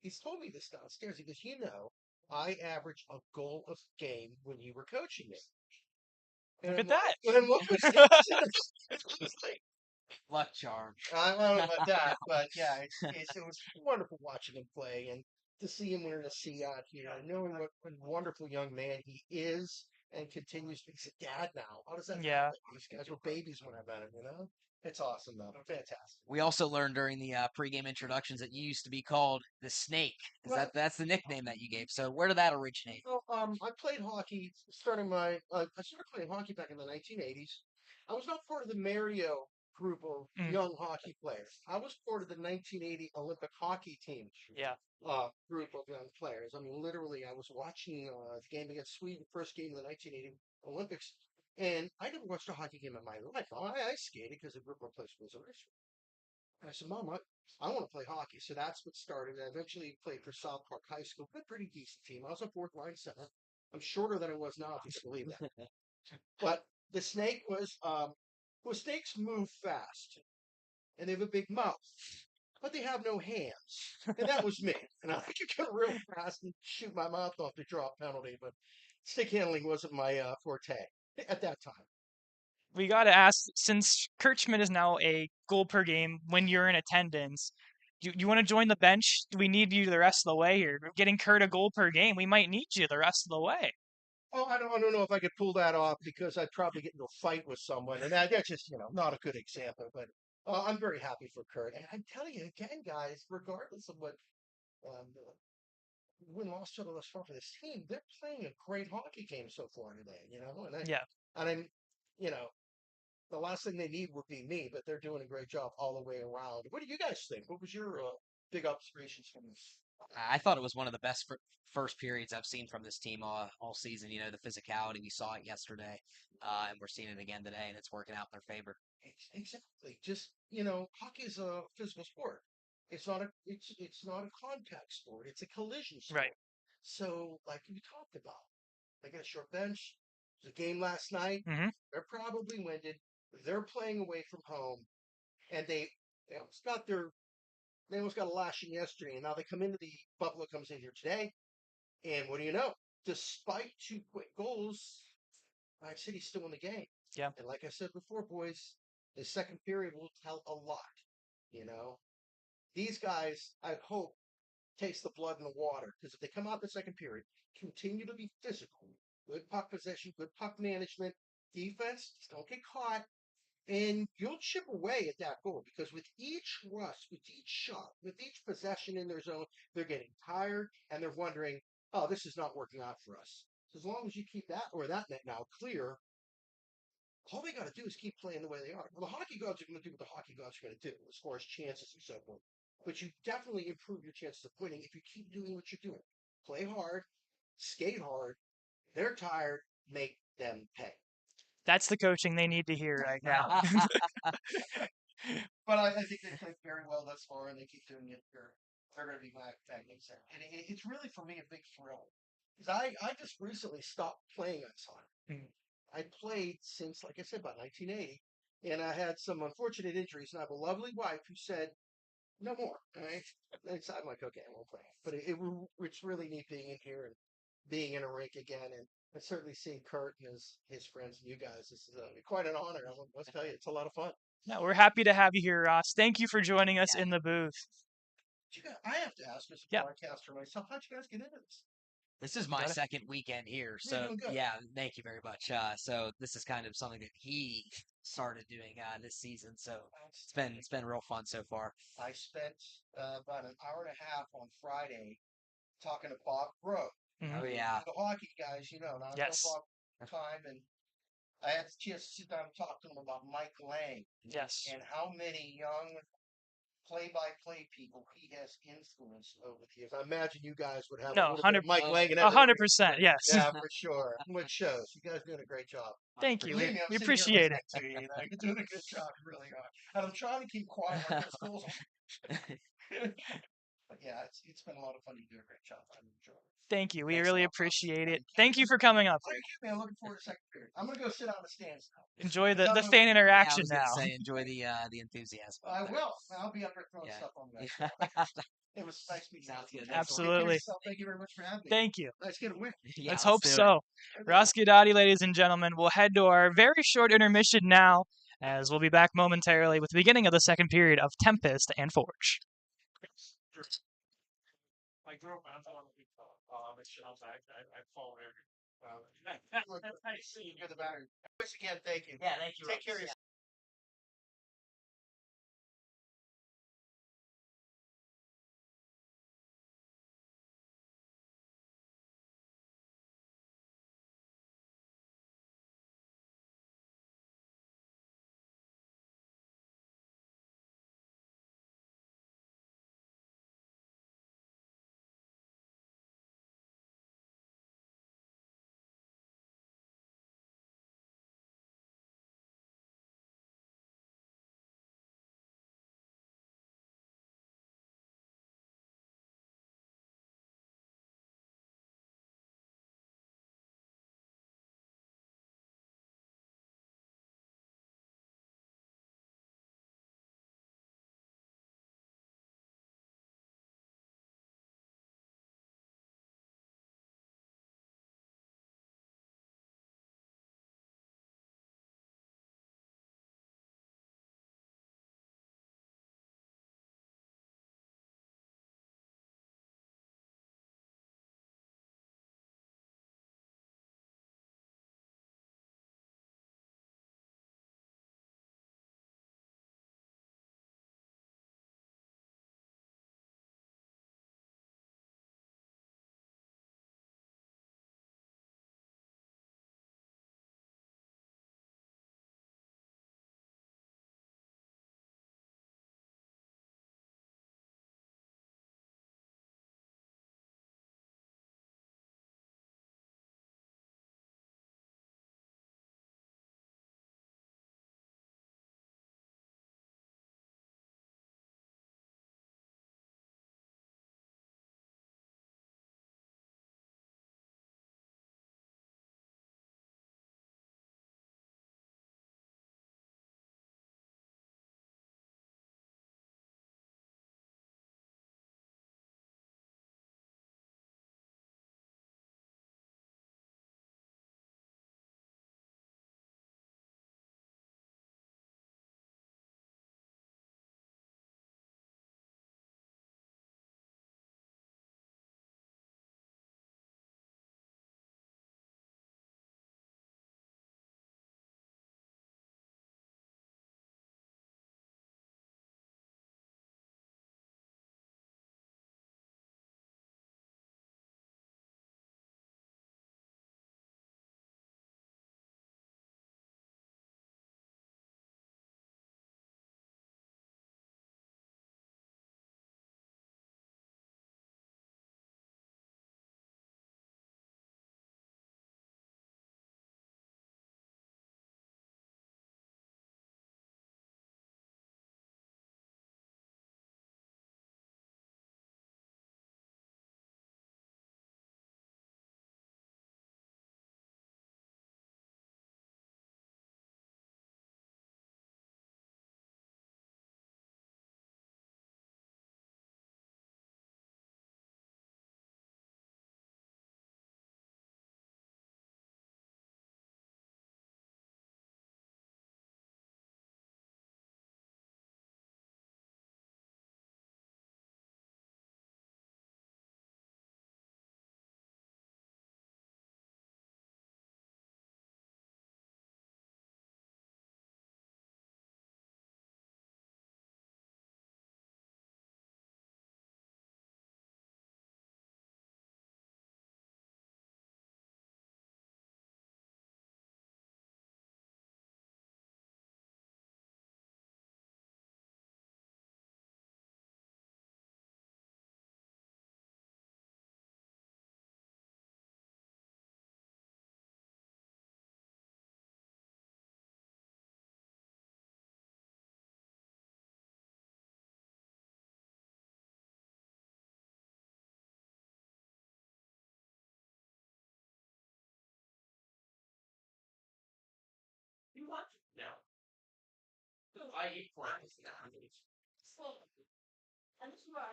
he's told me this downstairs. He goes, I average a goal a game when you were coaching me. And Look I'm at like, that. and what was interesting, it's like, Luck charm. I don't know about that, but yeah, it was wonderful watching him play and to see him wearing a C out here, knowing what a wonderful young man he is and continues to be a dad now. How does that Yeah. happen? These guys were babies when I met him, you know? It's awesome, though. Fantastic. We also learned during the pregame introductions that you used to be called the Snake. Is Well, that's the nickname that you gave? So where did that originate? well, I played hockey I started playing hockey back in the 1980s. I was not part of the Mario group of Mm, young hockey players. I was part of the 1980 Olympic hockey team. yeah. Group of young players. I mean, literally, I was watching the game against Sweden, first game of the 1980 Olympics, and I never watched a hockey game in my life. I skated because the group I played was Intermission. And I said, Mom, I want to play hockey. So that's what started. I eventually played for South Park High School, a pretty decent team. I was a fourth line center. I'm shorter than I was now, if you can believe that. But the snake well, snakes move fast and they have a big mouth, but they have no hands. And that was me. And I could go real fast and shoot my mouth off to draw a penalty, but stick handling wasn't my forte at that time. We got to ask, since Kirchman is now a goal per game when you're in attendance, do you want to join the bench? Do we need you the rest of the way here? Getting Kurt a goal per game, we might need you the rest of the way. Oh, I don't know if I could pull that off because I'd probably get into a fight with someone, and that's just not a good example. But I'm very happy for Kurt, and I'm telling you again, guys, regardless of what um, win loss total thus far for this team, they're playing a great hockey game so far today. Yeah. And I'm, you know, the last thing they need would be me, but they're doing a great job all the way around. What do you guys think? What was your big observations from this? I thought it was one of the best first periods I've seen from this team all season. You know, the physicality, we saw it yesterday, and we're seeing it again today, and it's working out in their favor. Exactly. Just hockey is a physical sport. It's not a contact sport. It's a collision sport. Right. So, like we talked about, they got a short bench. There's a game last night. Mm-hmm. They're probably winded. They're playing away from home, and they almost got a lashing yesterday, and now they come into the Buffalo comes in here today, and what do you know? Despite two quick goals, Iowa City's still in the game. Yeah. And like I said before, boys, the second period will tell a lot. You know, these guys, I hope, taste the blood in the water because if they come out the second period, continue to be physical, good puck possession, good puck management, defense, just don't get caught, and you'll chip away at that goal because with each rush, with each shot, with each possession in their zone, they're getting tired and they're wondering, oh, this is not working out for us. So as long as you keep that net now clear, all they got to do is keep playing the way they are. Well, the hockey gods are going to do what the hockey gods are going to do as far as chances and so forth. But you definitely improve your chances of winning if you keep doing what you're doing. Play hard, skate hard. They're tired, make them pay. That's the coaching they need to hear right now. But I think they played very well thus far, and they keep doing it. They're going to be magnificent. And it's really, for me, a big thrill. Because I just recently stopped playing ice hockey. Mm. I played since, like I said, about 1980. And I had some unfortunate injuries. And I have a lovely wife who said, no more. Right? And so I'm like, okay, I won't play. But it's really neat being in here and being in a rink again. And certainly seeing Kurt and his friends and you guys. This is quite an honor. Let's tell you, it's a lot of fun. No, we're happy to have you here, Ross. Thank you for joining us Yeah. in the booth. I have to ask as a Yeah. broadcaster myself, how'd you guys get into this? This is You my got it. second weekend here, You're so doing good. yeah, thank you very much. So this is kind of something that he started doing this season, so it's been real fun so far. I spent about an hour and a half on Friday talking to Bob Grove. Mhm. Oh yeah, The hockey guys, now Yes. Bob time, and I had the chance to sit down and talk to him about Mike Lang Yes. and how many young play-by-play people he has influenced over the years. I imagine you guys would have a No, little bit of Mike Lang and 100%, yes. yeah, for sure. Which shows you guys are doing a great job. Thank you. Believe me, I'm We sitting here appreciate it. listening to you. You're doing a good job, you really are. And I'm trying to keep quiet like those fools. But yeah, it's been a lot of fun. You do a great job. I'm enjoying it. Thank you. We Thanks a really lot, Bob. appreciate it. Thank you for coming up. Thank you, man. Looking forward to second period. I'm gonna go sit on the stands now. Enjoy Is that the okay? fan Yeah, I interaction was gonna now. say enjoy the enthusiasm. I out there. will. I'll be up there throwing Yeah. stuff on that. It was nice meeting you. Sounds good. Take care of Absolutely. yourself. Thank you very much for having me. Thank you. Let's get a win. Yeah, Let's hope do it. so. Raschiodati, ladies and gentlemen, we'll head to our very short intermission now, as we'll be back momentarily with the beginning of the second period of Tempest and Forge. My girlfriend, I don't know if you I follow her. I see. You're the batter. Once again, thank you. Yeah, thank you. Take care of yourself.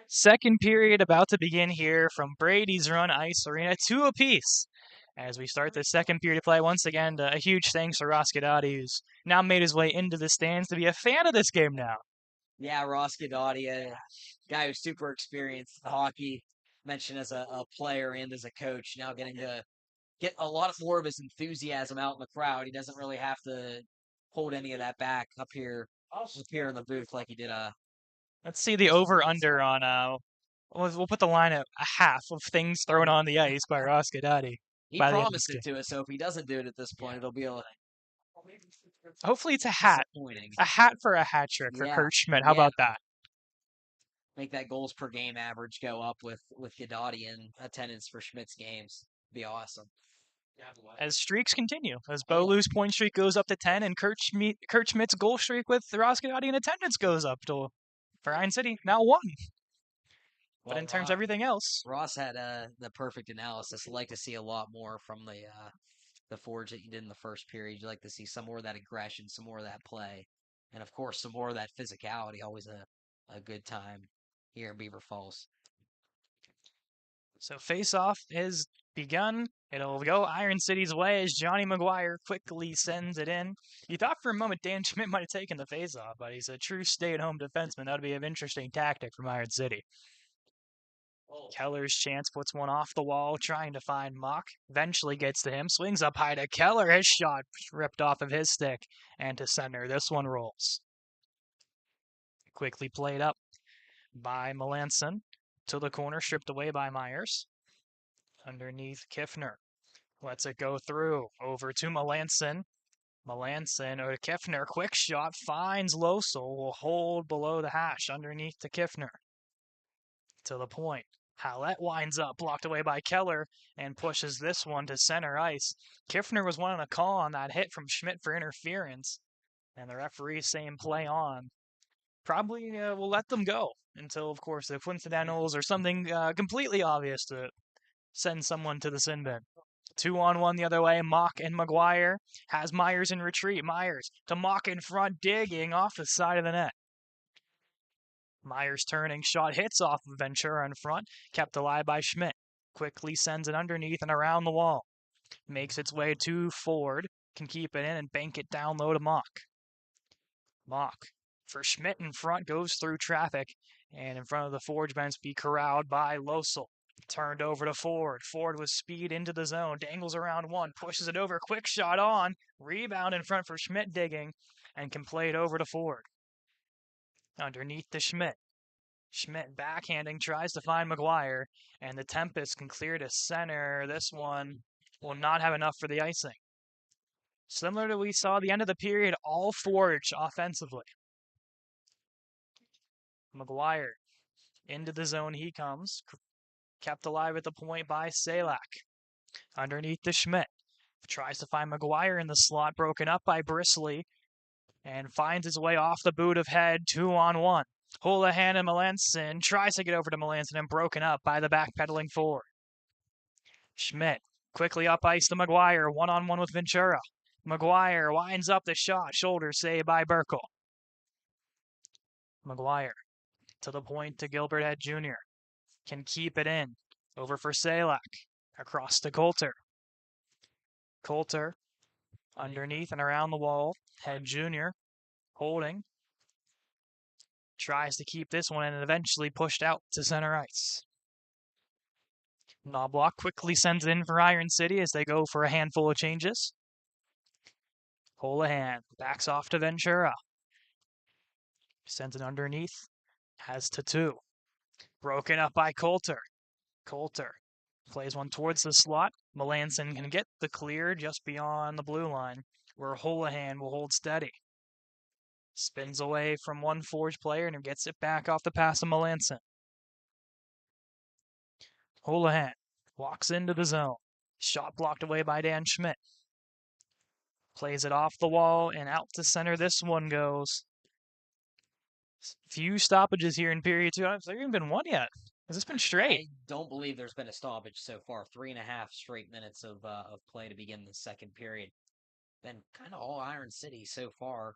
Second period about to begin here from Brady's Run Ice Arena, 2 apiece. As we start the second period of play, once again, a huge thanks to Ross Gadati, who's now made his way into the stands to be a fan of this game now. Yeah, Ross Gadati, a guy who's super experienced in hockey, mentioned as a player and as a coach, now getting to get a lot more of his enthusiasm out in the crowd. He doesn't really have to hold any of that back up here in the booth like he did. Let's see the over-under on, we'll put the line at a half of things thrown on the ice by Ross Gadati He by the end of this promised game. it to us, so if he doesn't do it at this point, it'll be a Hopefully it's a hat. disappointing. A hat for a hat trick for Yeah, Kurt Schmidt. How yeah. about that? Make that goals per game average go up with Gadati in attendance for Schmidt's games. Be awesome. As streaks continue, as Bolu's point streak goes up to 10, and Kurt Schmidt's goal streak with Ross Gadati in attendance goes up to, for Iron City, now 1. But Well, in terms of everything else, Ross had the perfect analysis. I'd like to see a lot more from the Forge that you did in the first period. You'd like to see some more of that aggression, some more of that play, and of course some more of that physicality. Always a good time here in Beaver Falls. so face-off is begun. It'll go Iron City's way as Johnny Maguire quickly sends it in. You thought for a moment Dan Schmidt might have taken the face-off, but he's a true stay-at-home defenseman. That would be an interesting tactic from Iron City. Keller's chance puts one off the wall, trying to find Mock. Eventually gets to him, swings up high to Keller. His shot ripped off of his stick, and to center. This one rolls. Quickly played up by Melanson. To the corner, stripped away by Myers. Underneath Kiffner. Lets it go through. Over to Melanson. Melanson or Kiffner. Quick shot. Finds Losel. Will hold below the hash. Underneath to Kiffner. To the point. Hallett winds up. Blocked away by Keller. And pushes this one to center ice. Kiffner was wanting a call on that hit from Schmidt for interference. And the referee saying play on. Probably will let them go until, of course, the coincidentals or something completely obvious to send someone to the sin bin. 2-on-1 the other way. Mock and Maguire has Myers in retreat. Myers to Mock in front, digging off the side of the net. Myers turning, shot hits off of Ventura in front, kept alive by Schmidt. Quickly sends it underneath and around the wall. Makes its way to Ford, can keep it in and bank it down low to Mock. Mock for Schmidt in front, goes through traffic, and in front of the Forge bench be corralled by Losel. Turned over to Ford. Ford with speed into the zone, dangles around one, pushes it over, quick shot on, rebound in front for Schmidt digging, and can play it over to Ford. Underneath to Schmidt. Schmidt backhanding, tries to find Maguire, and the Tempest can clear to center. This one will not have enough for the icing. Similar to what we saw at the end of the period, all Forge offensively. Maguire into the zone he comes, kept alive at the point by Salak. Underneath to Schmidt, tries to find Maguire in the slot, broken up by Brisley, and finds his way off the boot of head, 2-on-1. Houlihan and Melanson tries to get over to Melanson and broken up by the backpedaling Ford. Schmidt quickly up ice to Maguire, 1-on-1 with Ventura. Maguire winds up the shot, shoulder save by Burkle. Maguire to the point to Gilbert Head Jr. Can keep it in. Over for Salak. Across to Coulter. Coulter underneath and around the wall. Head Jr. holding. Tries to keep this one and eventually pushed out to center ice. Knobloch quickly sends it in for Iron City as they go for a handful of changes. Houlihan backs off to Ventura. Sends it underneath. Has to 2. Broken up by Coulter. Coulter plays one towards the slot. Melanson can get the clear just beyond the blue line, where Houlihan will hold steady. Spins away from one Forge player and gets it back off the pass of Melanson. Houlihan walks into the zone. Shot blocked away by Dan Schmidt. Plays it off the wall and out to center. This one goes. Few stoppages here in period 2. Has there even been one yet? Has this been straight? I don't believe there's been a stoppage so far. 3.5 straight minutes of play to begin the second period. Been kind of all Iron City so far.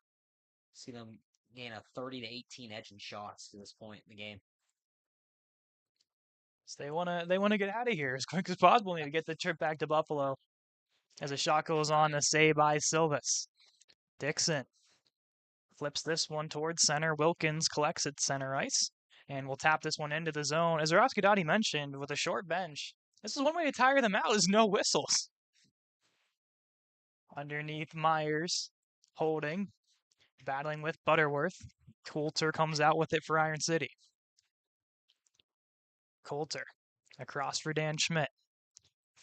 See them gain a 30 to 18 edge in shots to this point in the game. So they wanna get out of here as quick as possible. Need to get the trip back to Buffalo. As a shot goes on, a save by Silvis. Dixon flips this one towards center. Wilkins collects it center ice. And we'll tap this one into the zone. As Dottie mentioned, with a short bench, this is one way to tire them out is no whistles. Underneath Myers, holding, battling with Butterworth. Coulter comes out with it for Iron City. Coulter across for Dan Schmidt.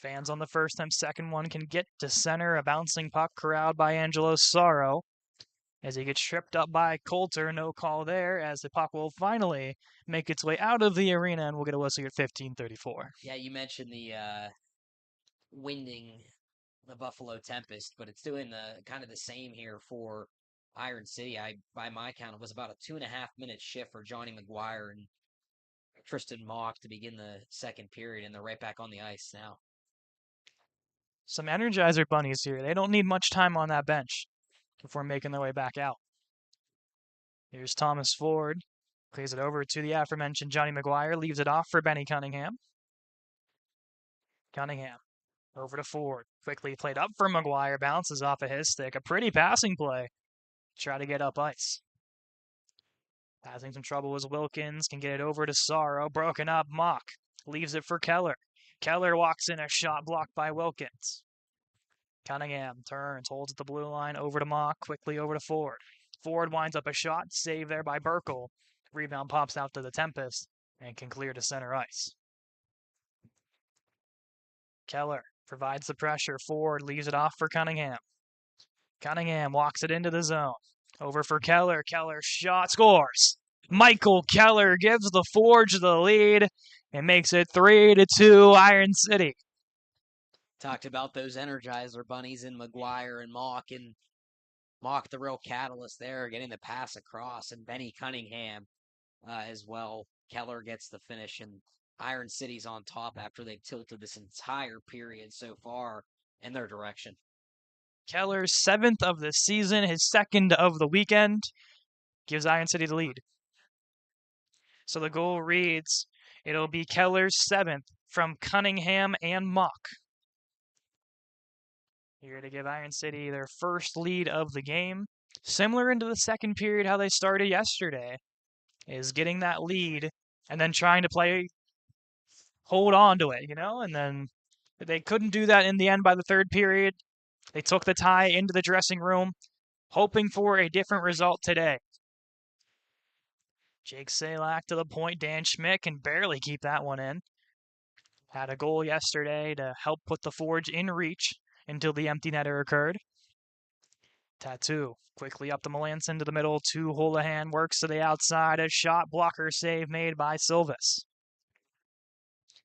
Fans on the first time, second one can get to center. A bouncing puck corralled by Angelo Sorrow. As he gets tripped up by Coulter, no call there, as the puck will finally make its way out of the arena, and we'll get a whistle at 15:34. Yeah, you mentioned the winding the Buffalo Tempest, but it's doing the kind of the same here for Iron City. By my count, it was about a 2.5 minute shift for Johnny McGuire and Tristan Mock to begin the second period, and they're right back on the ice now. Some Energizer bunnies here. They don't need much time on that bench before making their way back out. Here's Thomas Ford. Plays it over to the aforementioned Johnny McGuire. Leaves it off for Benny Cunningham. Cunningham over to Ford. Quickly played up for McGuire. Bounces off of his stick. A pretty passing play. Try to get up ice. Having some trouble was Wilkins. Can get it over to Sorrow. Broken up. Mock. Leaves it for Keller. Keller walks in. A shot blocked by Wilkins. Cunningham turns. Holds at the blue line. Over to Mock. Quickly over to Ford. Ford winds up a shot. Saved there by Burkle. Rebound pops out to the Tempest and can clear to center ice. Keller provides the pressure. Ford leaves it off for Cunningham. Cunningham walks it into the zone. Over for Keller. Keller shot scores. Michael Keller gives the Forge the lead and makes it 3-2 Iron City. Talked about those Energizer bunnies in McGuire and Mock the real catalyst there, getting the pass across, and Benny Cunningham as well. Keller gets the finish, and Iron City's on top after they've tilted this entire period so far in their direction. Keller's 7th of the season, his 2nd of the weekend, gives Iron City the lead. So the goal reads, it'll be Keller's 7th from Cunningham and Mock. Here to give Iron City their first lead of the game. Similar into the second period how they started yesterday, is getting that lead and then trying to hold on to it, and then they couldn't do that in the end by the third period. They took the tie into the dressing room, hoping for a different result today. Jake Salak to the point. Dan Schmidt can barely keep that one in. Had a goal yesterday to help put the Forge in reach until the empty netter occurred. Tattoo quickly up the Melanson to the middle. To Houlihan, works to the outside. A shot blocker save made by Silvis.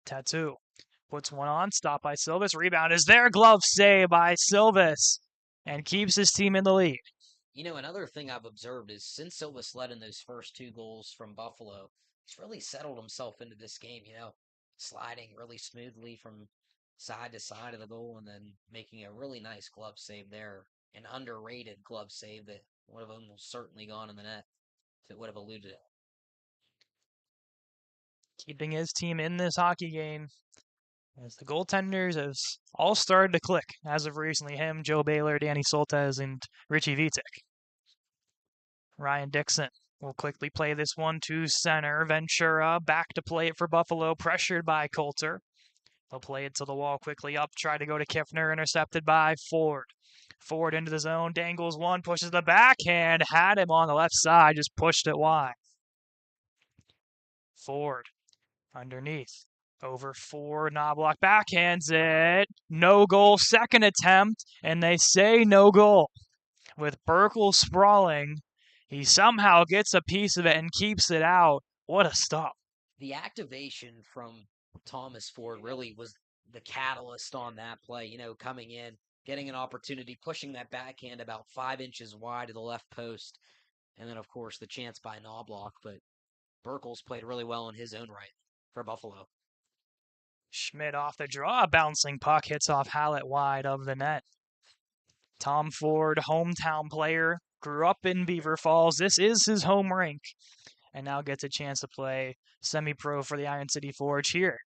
Tattoo puts one on, stopped by Silvis. Rebound is there. Glove save by Silvis and keeps his team in the lead. Another thing I've observed is since Silvis led in those first 2 goals from Buffalo, he's really settled himself into this game, sliding really smoothly from side to side of the goal and then making a really nice glove save there. An underrated glove save that would have almost certainly gone in the net if it would have eluded it. Keeping his team in this hockey game as the goaltenders have all started to click as of recently. Him, Joe Baylor, Danny Soltez, and Richie Vitek. Ryan Dixon will quickly play this one to center. Ventura back to play it for Buffalo, pressured by Coulter. He'll play it to the wall quickly up, try to go to Kiffner, intercepted by Ford. Ford into the zone, dangles one, pushes the backhand, had him on the left side, just pushed it wide. Ford underneath. Over Ford, Knobloch backhands it. No goal, second attempt, and they say no goal. With Burkle sprawling, he somehow gets a piece of it and keeps it out. What a stop. The activation from Thomas Ford really was the catalyst on that play, coming in, getting an opportunity, pushing that backhand about 5 inches wide to the left post. And then, of course, the chance by Knobloch, but Burkle's played really well in his own right for Buffalo. Schmidt off the draw, bouncing puck hits off Hallett wide of the net. Tom Ford, hometown player, grew up in Beaver Falls. This is his home rink, and now gets a chance to play semi-pro for the Iron City Forge here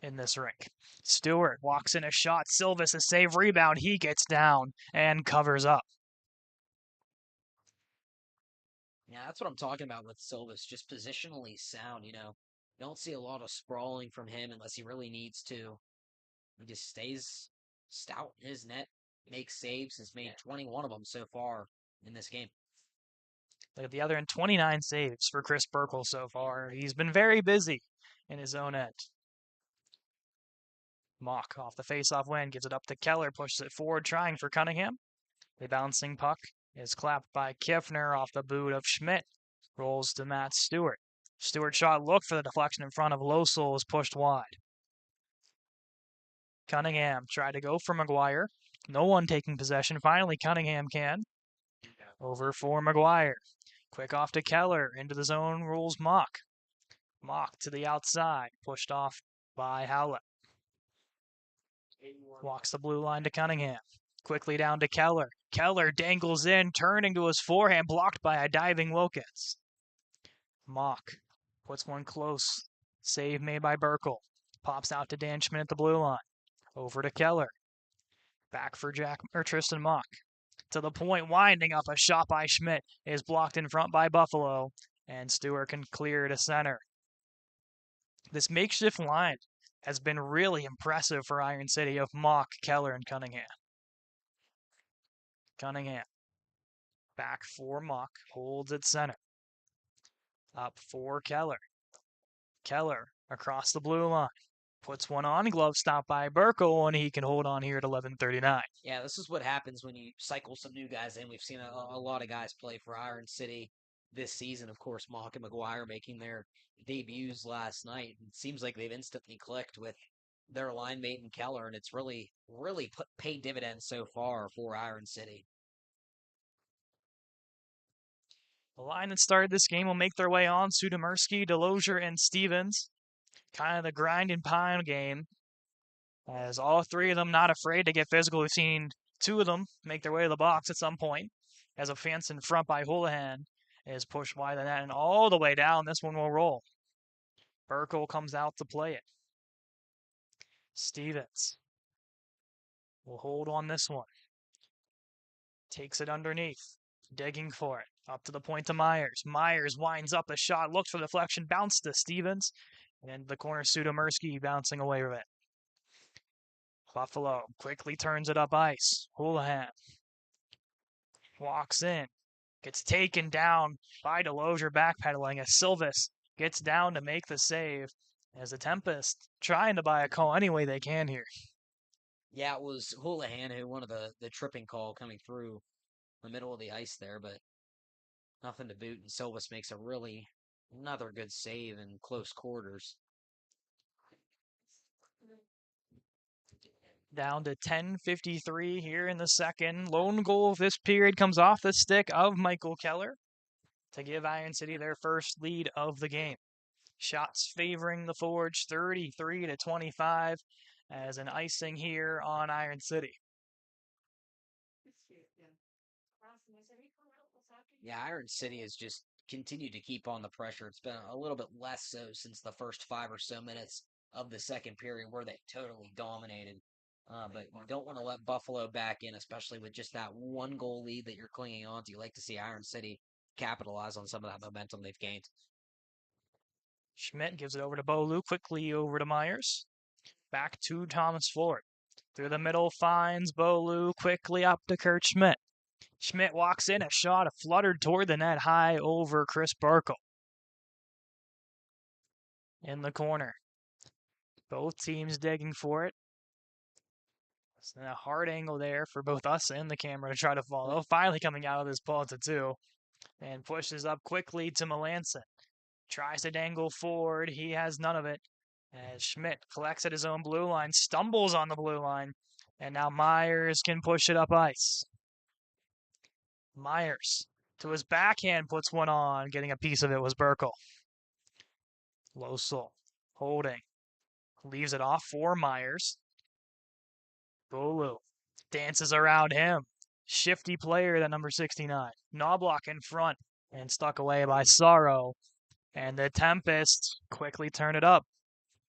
in this rink. Stewart walks in a shot. Silvis a save rebound. He gets down and covers up. Yeah, that's what I'm talking about with Silvis. Just positionally sound, You don't see a lot of sprawling from him unless he really needs to. He just stays stout in his net, makes saves, has made 21 of them so far in this game. Look at the other end, 29 saves for Chris Burkle so far. He's been very busy in his own end. Mock off the face-off win, gives it up to Keller, pushes it forward, trying for Cunningham. The bouncing puck is clapped by Kiffner off the boot of Schmidt. Rolls to Matt Stewart. Stewart shot looked for the deflection in front of Losel, was pushed wide. Cunningham tried to go for McGuire. No one taking possession. Finally, Cunningham can. Over for McGuire. Quick off to Keller. Into the zone rolls Mock. Mock to the outside. Pushed off by Howlett. Walks the blue line to Cunningham. Quickly down to Keller. Keller dangles in, turning to his forehand, blocked by a diving Wilkins. Mock puts one close. Save made by Burkle. Pops out to Dan Schmidt at the blue line. Over to Keller. Back for Tristan Mock. To the point, winding up a shot by Schmidt is blocked in front by Buffalo, and Stewart can clear to center. This makeshift line has been really impressive for Iron City of Mock, Keller, and Cunningham. Cunningham back for Mock, holds at center. Up for Keller. Keller across the blue line. Puts one on, glove stop by Burkle, and he can hold on here at 11:39. Yeah, this is what happens when you cycle some new guys in. We've seen a lot of guys play for Iron City this season. Of course, Mock and McGuire making their debuts last night. It seems like they've instantly clicked with their line mate in Keller, and it's really paid dividends so far for Iron City. The line that started this game will make their way on. Sudomersky, Delosier, and Stevens. Kind of the grind and pound game. As all three of them not afraid to get physical. We've seen two of them make their way to the box at some point. As a fence in front by Houlihan is pushed wide the net and all the way down. This one will roll. Burkle comes out to play it. Stevens will hold on this one. Takes it underneath. Digging for it. Up to the point to Myers. Myers winds up a shot. Looks for the deflection. Bounce to Stevens. And into the corner, Sudomersky bouncing away with it. Buffalo quickly turns it up ice. Houlihan walks in. Gets taken down by Delosier backpedaling as Silvis gets down to make the save. As the Tempest trying to buy a call any way they can here. Yeah, it was Houlihan who wanted the tripping call coming through the middle of the ice there, but nothing to boot. And Silvis makes another good save in close quarters. Down to 10:53 here in the second. Lone goal of this period comes off the stick of Michael Keller to give Iron City their first lead of the game. Shots favoring the Forge 33-25 as an icing here on Iron City. Yeah, Iron City has just continued to keep on the pressure. It's been a little bit less so since the first 5 or so minutes of the second period where they totally dominated. But you don't want to let Buffalo back in, especially with just that one goal lead that you're clinging on to. You like to see Iron City capitalize on some of that momentum they've gained. Schmidt gives it over to Bolu, quickly over to Myers. Back to Thomas Ford. Through the middle, finds Bolu, quickly up to Kurt Schmidt. Schmidt walks in, a shot fluttered toward the net, high over Chris Burkle. In the corner. Both teams digging for it. It's a hard angle there for both us and the camera to try to follow. Finally coming out of this ball to two. And pushes up quickly to Melanson. Tries to dangle forward. He has none of it. As Schmidt collects at his own blue line, stumbles on the blue line. And now Myers can push it up ice. Myers to his backhand puts one on. Getting a piece of it was Burkle. Losel holding. Leaves it off for Myers. Bolu dances around him. Shifty player, that number 69. Knobloch in front and stuck away by Sorrow. And the Tempest quickly turn it up.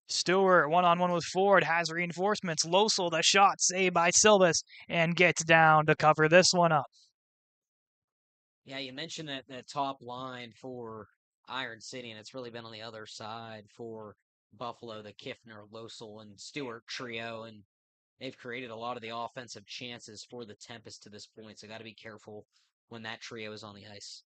Stewart one-on-one with Ford, has reinforcements. Losel, the shot saved by Silvis, and gets down to cover this one up. Yeah, you mentioned that top line for Iron City, and it's really been on the other side for Buffalo, the Kiffner, Losel, and Stewart trio, and they've created a lot of the offensive chances for the Tempest to this point, so got to be careful when that trio is on the ice.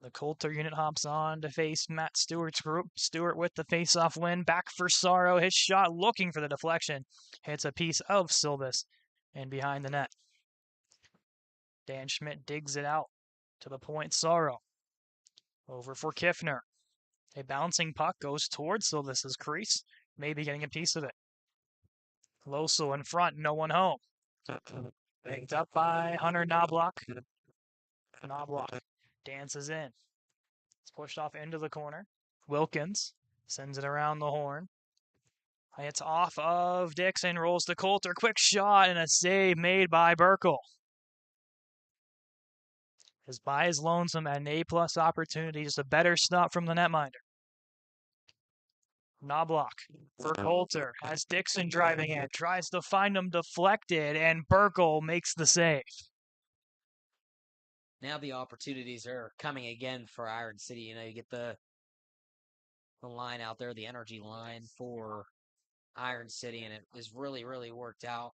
The Coulter unit hops on to face Matt Stewart's group. Stewart with the face-off win. Back for Sorrow. His shot looking for the deflection. Hits a piece of Silvis and behind the net. Dan Schmidt digs it out to the point. Sorrow. Over for Kiffner. A bouncing puck goes towards Silvis's crease. Maybe getting a piece of it. Losel in front. No one home. Picked up by Hunter Knobloch. Knobloch dances in. It's pushed off into the corner. Wilkins sends it around the horn. It's off of Dixon, rolls to Coulter. Quick shot and a save made by Burkle. As by his lonesome and an A-plus opportunity, just a better stop from the netminder. Knobloch for Coulter has Dixon driving in, tries to find him deflected, and Burkle makes the save. Now the opportunities are coming again for Iron City. You know, you get the line out there, the energy line for Iron City, and it was really, really worked out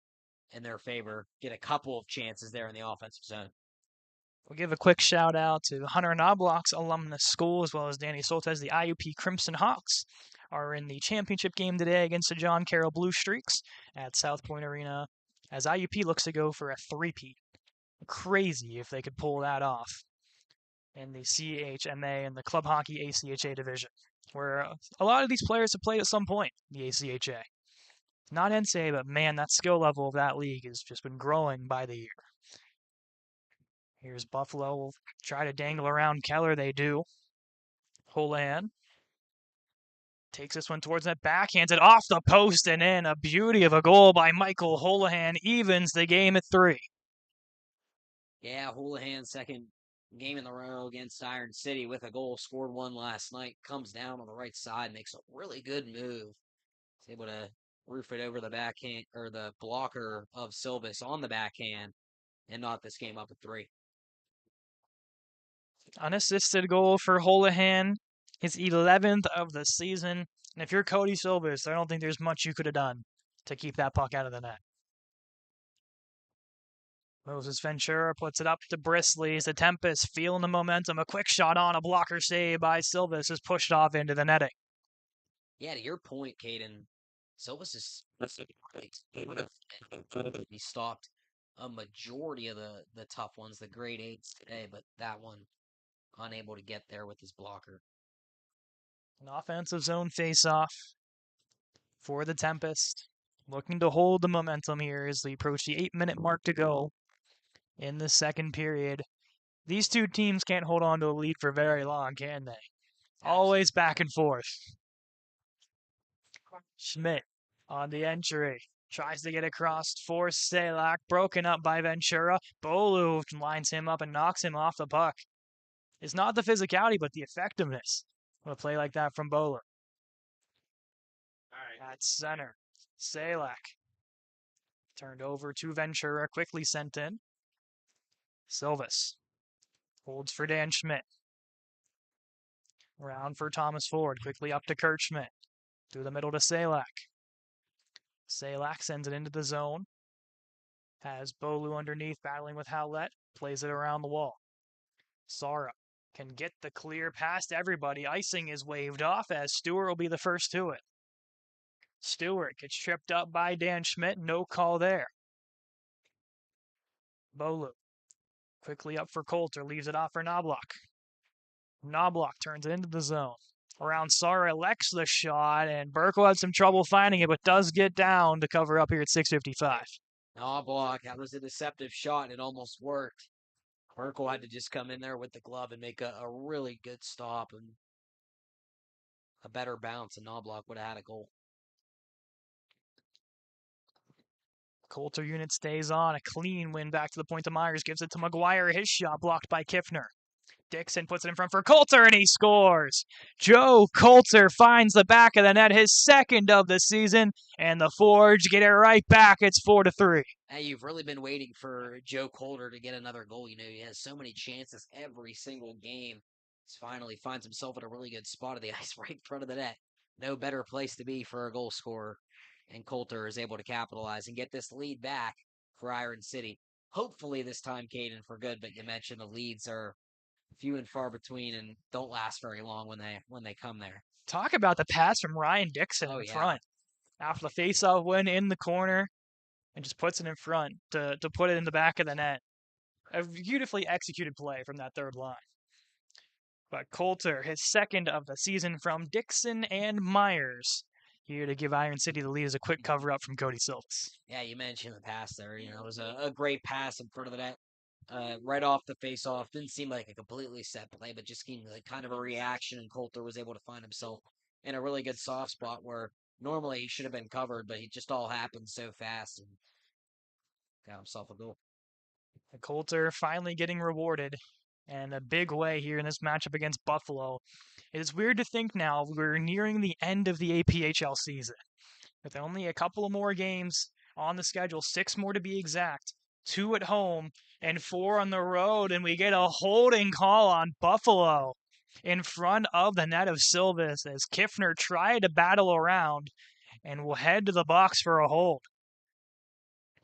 in their favor. Get a couple of chances there in the offensive zone. We'll give a quick shout out to Hunter Knobloch's alumnus school, as well as Danny Soltez. The IUP Crimson Hawks are in the championship game today against the John Carroll Blue Streaks at South Point Arena, as IUP looks to go for a three-peat. Crazy if they could pull that off in the CHMA and the Club Hockey ACHA division, where a lot of these players have played at some point, the ACHA. Not NCAA, but man, that skill level of that league has just been growing by the year. Here's Buffalo. We'll try to dangle around Keller. They do. Houlihan takes this one towards that, backhands it off the post and in. A beauty of a goal by Michael Houlihan evens the game at 3. Yeah, Houlihan's second game in the row against Iron City with a goal, scored one last night, comes down on the right side, makes a really good move. He's able to roof it over the backhand or the blocker of Silvis on the backhand and knock this game up at 3. Unassisted goal for Houlihan, his 11th of the season. And if you're Cody Silvis, I don't think there's much you could have done to keep that puck out of the net. Moses Ventura puts it up to Bristly as the Tempest feeling the momentum. A quick shot on, a blocker save by Silvis is pushed off into the netting. Yeah, to your point, Caden, Silvis is great. He stopped a majority of the tough ones, the grade 8s today, but that one unable to get there with his blocker. An offensive zone face-off for the Tempest. Looking to hold the momentum here as they approach the 8-minute mark to go in the second period. These two teams can't hold on to a lead for very long, can they? Always back and forth. Schmidt on the entry. Tries to get across for Salak. Broken up by Ventura. Bolu lines him up and knocks him off the puck. It's not the physicality, but the effectiveness of a play like that from Bowler. At center, Salak. Turned over to Ventura, quickly sent in. Silvis holds for Dan Schmidt. Round for Thomas Ford, quickly up to Kurt Schmidt. Through the middle to Salak. Salak sends it into the zone. Has Bolu underneath, battling with Howlett. Plays it around the wall. Sara can get the clear past everybody. Icing is waved off as Stewart will be the first to it. Stewart gets tripped up by Dan Schmidt. No call there. Bolu quickly up for Coulter. Leaves it off for Knobloch. Knobloch turns it into the zone. Around Sara elects the shot, and Burkle had some trouble finding it, but does get down to cover up here at 6:55. Knobloch, that was a deceptive shot, and it almost worked. Burkle had to just come in there with the glove and make a really good stop and a better bounce, and Knobloch would have had a goal. Coulter unit stays on. A clean win back to the point to Myers. Gives it to McGuire. His shot blocked by Kiffner. Dixon puts it in front for Coulter, and he scores. Joe Coulter finds the back of the net, his second of the season, and the Forge get it right back. It's 4-3. Hey, you've really been waiting for Joe Coulter to get another goal. You know, he has so many chances every single game. He finally finds himself in a really good spot of the ice right in front of the net. No better place to be for a goal scorer. And Coulter is able to capitalize and get this lead back for Iron City. Hopefully this time, Caden, for good, but you mentioned the leads are few and far between and don't last very long when they come there. Talk about the pass from Ryan Dixon in front. After the faceoff win in the corner, and just puts it in front to put it in the back of the net. A beautifully executed play from that third line. But Coulter, his second of the season from Dixon and Myers, here to give Iron City the lead as a quick cover-up from Cody Silvas. Yeah, you mentioned the pass there. You know, it was a great pass in front of the net. Right off the face-off. Didn't seem like a completely set play, but just seemed like kind of a reaction, and Coulter was able to find himself in a really good soft spot where normally he should have been covered, but it just all happened so fast and got himself a goal. Coulter finally getting rewarded in a big way here in this matchup against Buffalo. It is weird to think now we're nearing the end of the APHL season. With only a couple of more games on the schedule, 6 more to be exact, 2 at home and 4 on the road, and we get a holding call on Buffalo in front of the net of Silvas as Kiffner tried to battle around and will head to the box for a hold.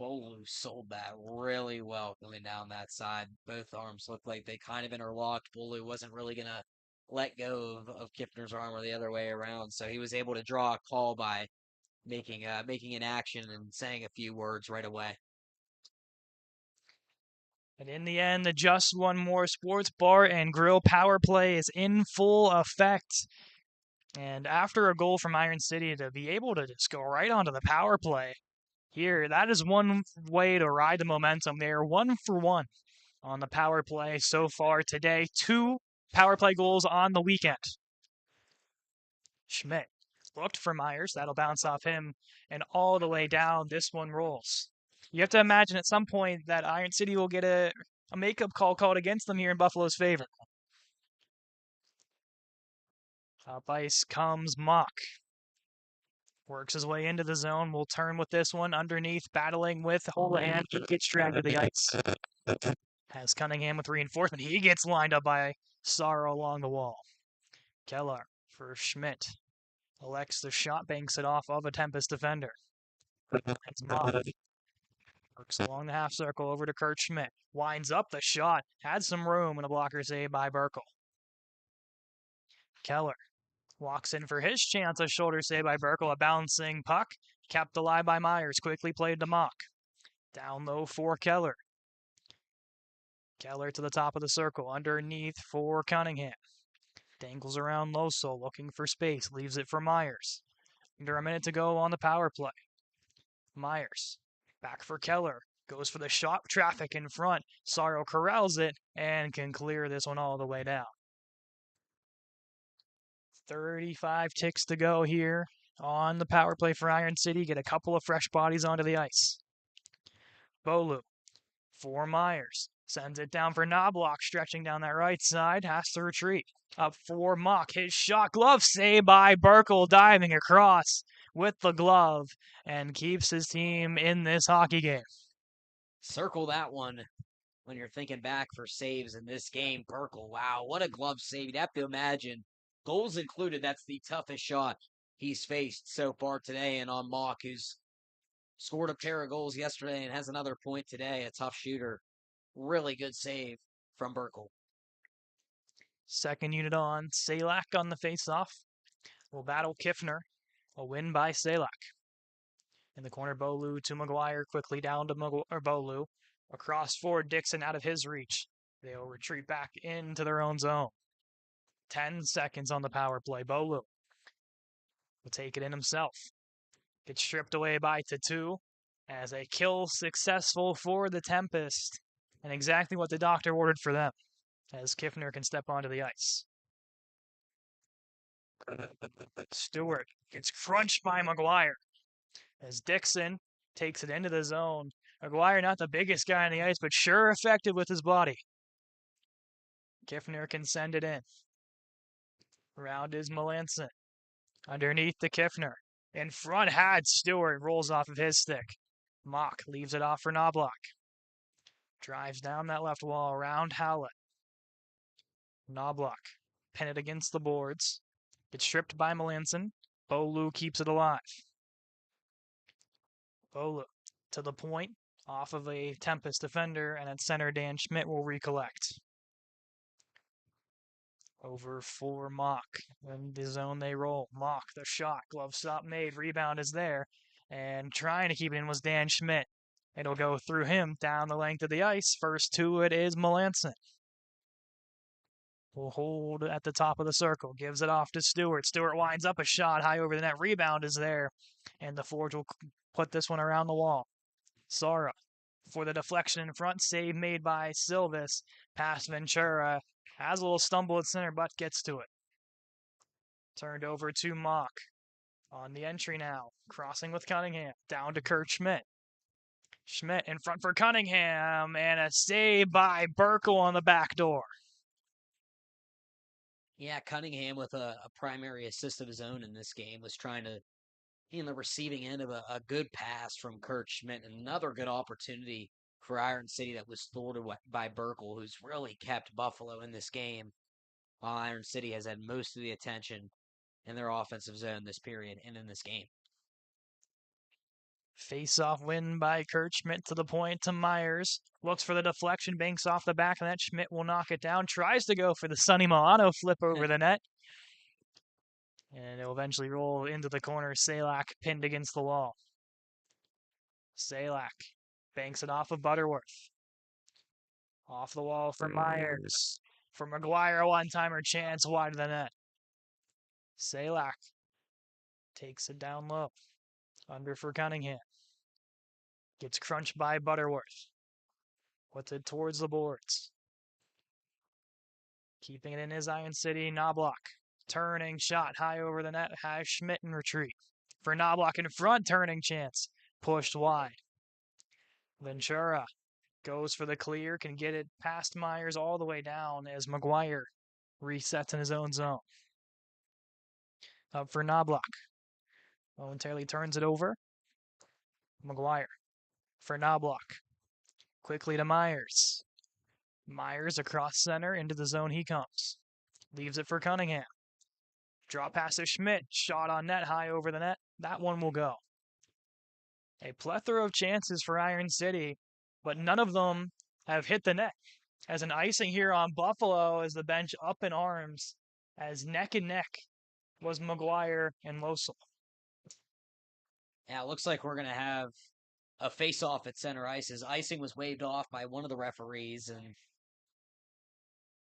Bolu sold that really well coming down that side. Both arms looked like they kind of interlocked. Bolu wasn't really going to let go of Kiffner's arm or the other way around, so he was able to draw a call by making an action and saying a few words right away. And in the end, the Just One More Sports Bar and Grill power play is in full effect. And after a goal from Iron City, to be able to just go right onto the power play here, that is one way to ride the momentum. They are 1 for 1 on the power play so far today. 2 power play goals on the weekend. Schmidt looked for Myers. That'll bounce off him, and all the way down, this one rolls. You have to imagine at some point that Iron City will get a makeup call called against them here in Buffalo's favor. Up ice comes Mock. Works his way into the zone. Will turn with this one underneath, battling with Holohan. He gets dragged to the ice. Has Cunningham with reinforcement. He gets lined up by Sorrow along the wall. Keller for Schmidt. Elects the shot, banks it off of a Tempest defender. That's Mock. Works along the half circle over to Kurt Schmidt. Winds up the shot. Had some room and a blocker save by Burkle. Keller walks in for his chance. A shoulder save by Burkle. A bouncing puck. Kept alive by Myers. Quickly played to Mock. Down low for Keller. Keller to the top of the circle. Underneath for Cunningham. Dangles around Loso looking for space. Leaves it for Myers. Under a minute to go on the power play. Myers. Back for Keller. Goes for the shot. Traffic in front. Sorrow corrals it and can clear this one all the way down. 35 ticks to go here on the power play for Iron City. Get a couple of fresh bodies onto the ice. Bolu for Myers. Sends it down for Knobloch, stretching down that right side. Has to retreat. Up for Mock. His shot. Glove save by Burkle, diving across with the glove and keeps his team in this hockey game. Circle that one when you're thinking back for saves in this game. Burkle, wow, what a glove save. You'd have to imagine, goals included, that's the toughest shot he's faced so far today. And on Mock, who's scored a pair of goals yesterday and has another point today, a tough shooter. Really good save from Burkle. Second unit on. Salak on the faceoff. Will battle Kiffner. A win by Salak. In the corner, Bolu to McGuire. Quickly down to Bolu. Across for Dixon out of his reach. They'll retreat back into their own zone. 10 seconds on the power play. Bolu will take it in himself. Gets stripped away by Tatu as a kill successful for the Tempest. And exactly what the doctor ordered for them, as Kiffner can step onto the ice. Stewart gets crunched by McGuire as Dixon Takes it into the zone. Maguire, not the biggest guy on the ice, but sure effective with his body. Kiffner can send it in. Around is Melanson. Underneath to Kiffner. In front had Stewart, rolls off of his stick. Mock leaves it off for Knobloch. Drives down that left wall around Howlett. Knobloch, pin it against the boards. Gets stripped by Melanson. Bolu keeps it alive. Bolu to the point, off of a Tempest defender, and at center, Dan Schmidt will recollect. Over for Mock. In the zone they roll. Mock, the shot, glove stop made, rebound is there. And trying to keep it in was Dan Schmidt. It'll go through him down the length of the ice. First to it is Melanson. Will hold at the top of the circle. Gives it off to Stewart. Stewart winds up a shot high over the net. Rebound is there. And the Forge will put this one around the wall. Sara for the deflection in front. Save made by Silvis. Past Ventura. Has a little stumble at center, but gets to it. Turned over to Mock. On the entry now. Crossing with Cunningham. Down to Kurt Schmidt. Schmidt in front for Cunningham. And a save by Burkle on the back door. Yeah, Cunningham with a primary assist of his own in this game was trying to in the receiving end of a good pass from Kurt Schmidt. Another good opportunity for Iron City that was thwarted by Burkle, who's really kept Buffalo in this game, while Iron City has had most of the attention in their offensive zone this period and in this game. Face-off win by Kurt Schmidt to the point to Myers. Looks for the deflection, banks off the back of that. Schmidt will knock it down. Tries to go for the Sonny Milano flip over the net. And it'll eventually roll into the corner. Salak pinned against the wall. Salak banks it off of Butterworth. Off the wall for Myers. For Maguire, one-timer chance wide of the net. Salak takes it down low. Under for Cunningham. Gets crunched by Butterworth. Puts it towards the boards. Keeping it in his Iron City, Knobloch. Turning shot high over the net. Has Schmidt in retreat. For Knobloch in front, turning chance. Pushed wide. Ventura goes for the clear. Can get it past Myers all the way down as Maguire resets in his own zone. Up for Knobloch. Momentarily turns it over. Maguire for Knobloch. Quickly to Myers. Myers across center into the zone he comes. Leaves it for Cunningham. Drop pass to Schmidt. Shot on net high over the net. That one will go. A plethora of chances for Iron City, but none of them have hit the net. As an icing here on Buffalo as the bench up in arms as neck and neck was Maguire and Losel. Yeah, it looks like we're going to have a face-off at center ice as icing was waved off by one of the referees, and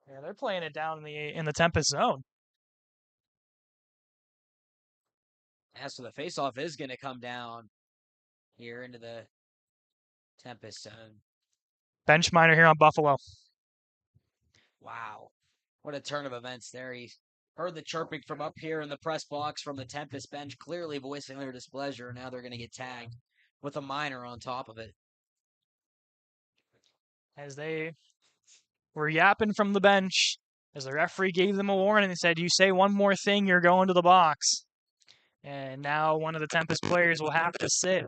yeah, they're playing it down in the Tempest zone. as for the face-off is going to come down here into the Tempest zone. Bench minor here on Buffalo. Wow. What a turn of events there. He heard the chirping from up here in the press box from the Tempest bench, clearly voicing their displeasure, and now they're going to get tagged with a minor on top of it. As they were yapping from the bench, as the referee gave them a warning and said, you say one more thing, you're going to the box. And now one of the Tempest players will have to sit.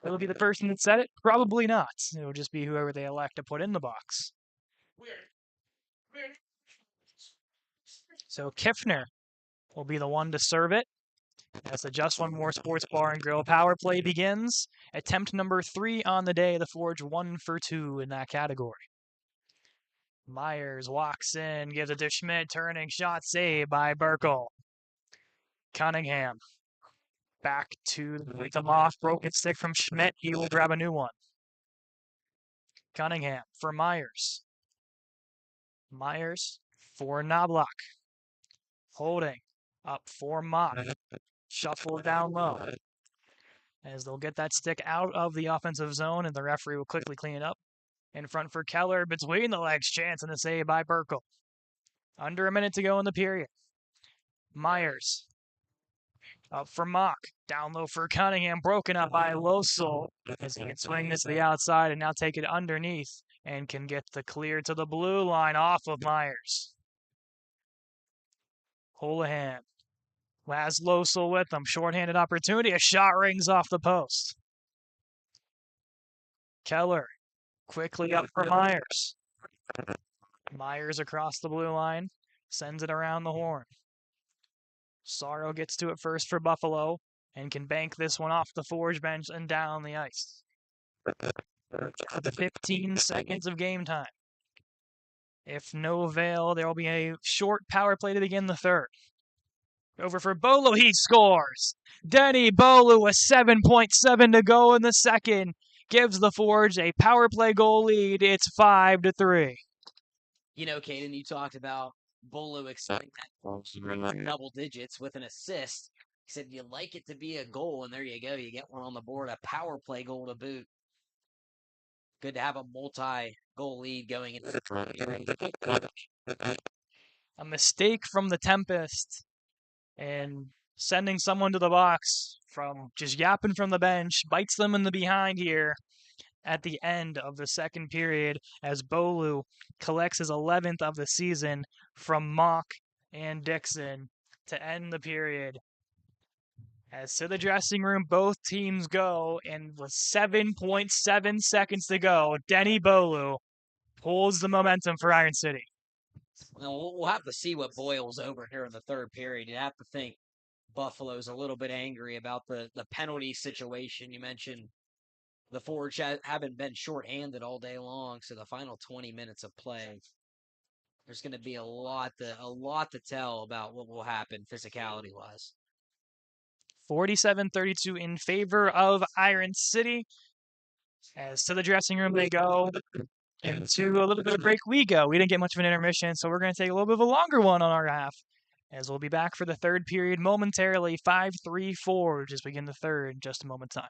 It'll be the person that said it? Probably not. It'll just be whoever they elect to put in the box. So Kiffner will be the one to serve it. As the Just One More Sports Bar and Grill power play begins. Attempt number 3 on the day. The Forge 1 for 2 in that category. Myers walks in, gives it to Schmidt. Turning shot saved by Burkle. Cunningham. Back to the off. Broken stick from Schmidt. He will grab a new one. Cunningham for Myers. Myers for Knobloch. Holding up for Mock. Shuffle down low. As they'll get that stick out of the offensive zone, and the referee will quickly clean it up. In front for Keller, between the legs, chance and a save by Burkle. Under a minute to go in the period. Myers. Up for Mock. Down low for Cunningham. Broken up by Losel as he can swing this to the outside and now take it underneath and can get the clear to the blue line off of Myers. Houlihan. Laz Losel with him. Shorthanded opportunity. A shot rings off the post. Keller quickly up for Myers. Myers across the blue line. Sends it around the horn. Sorrow gets to it first for Buffalo and can bank this one off the Forge bench and down the ice. 15 seconds of game time. If no avail, there will be a short power play to begin the third. Over for Bolu, he scores! Denny Bolu with 7.7 to go in the second gives the Forge a power play goal lead. It's 5-3. You know, Caden, you talked about Bolu expecting that double digits with an assist. He said you like it to be a goal, and there you go. You get one on the board, a power play goal to boot. Good to have a multi-goal lead going into the A mistake from the Tempest and sending someone to the box from just yapping from the bench bites them in the behind here at the end of the second period as Bolu collects his 11th of the season from Mock and Dixon to end the period. As to the dressing room, both teams go, and with 7.7 seconds to go, Denny Bolu pulls the momentum for Iron City. Well, we'll have to see what boils over here in the third period. You have to think Buffalo's a little bit angry about the penalty situation. You mentioned the Forge haven't been shorthanded all day long, so the final 20 minutes of play, there's going to be a lot to tell about what will happen physicality-wise. 47-32 in favor of Iron City. As to the dressing room they go, and to a little bit of break we go. We didn't get much of an intermission, so we're going to take a little bit of a longer one on our half. As we'll be back for the third period momentarily. 5-3 Forge as we begin the third in just a moment's time.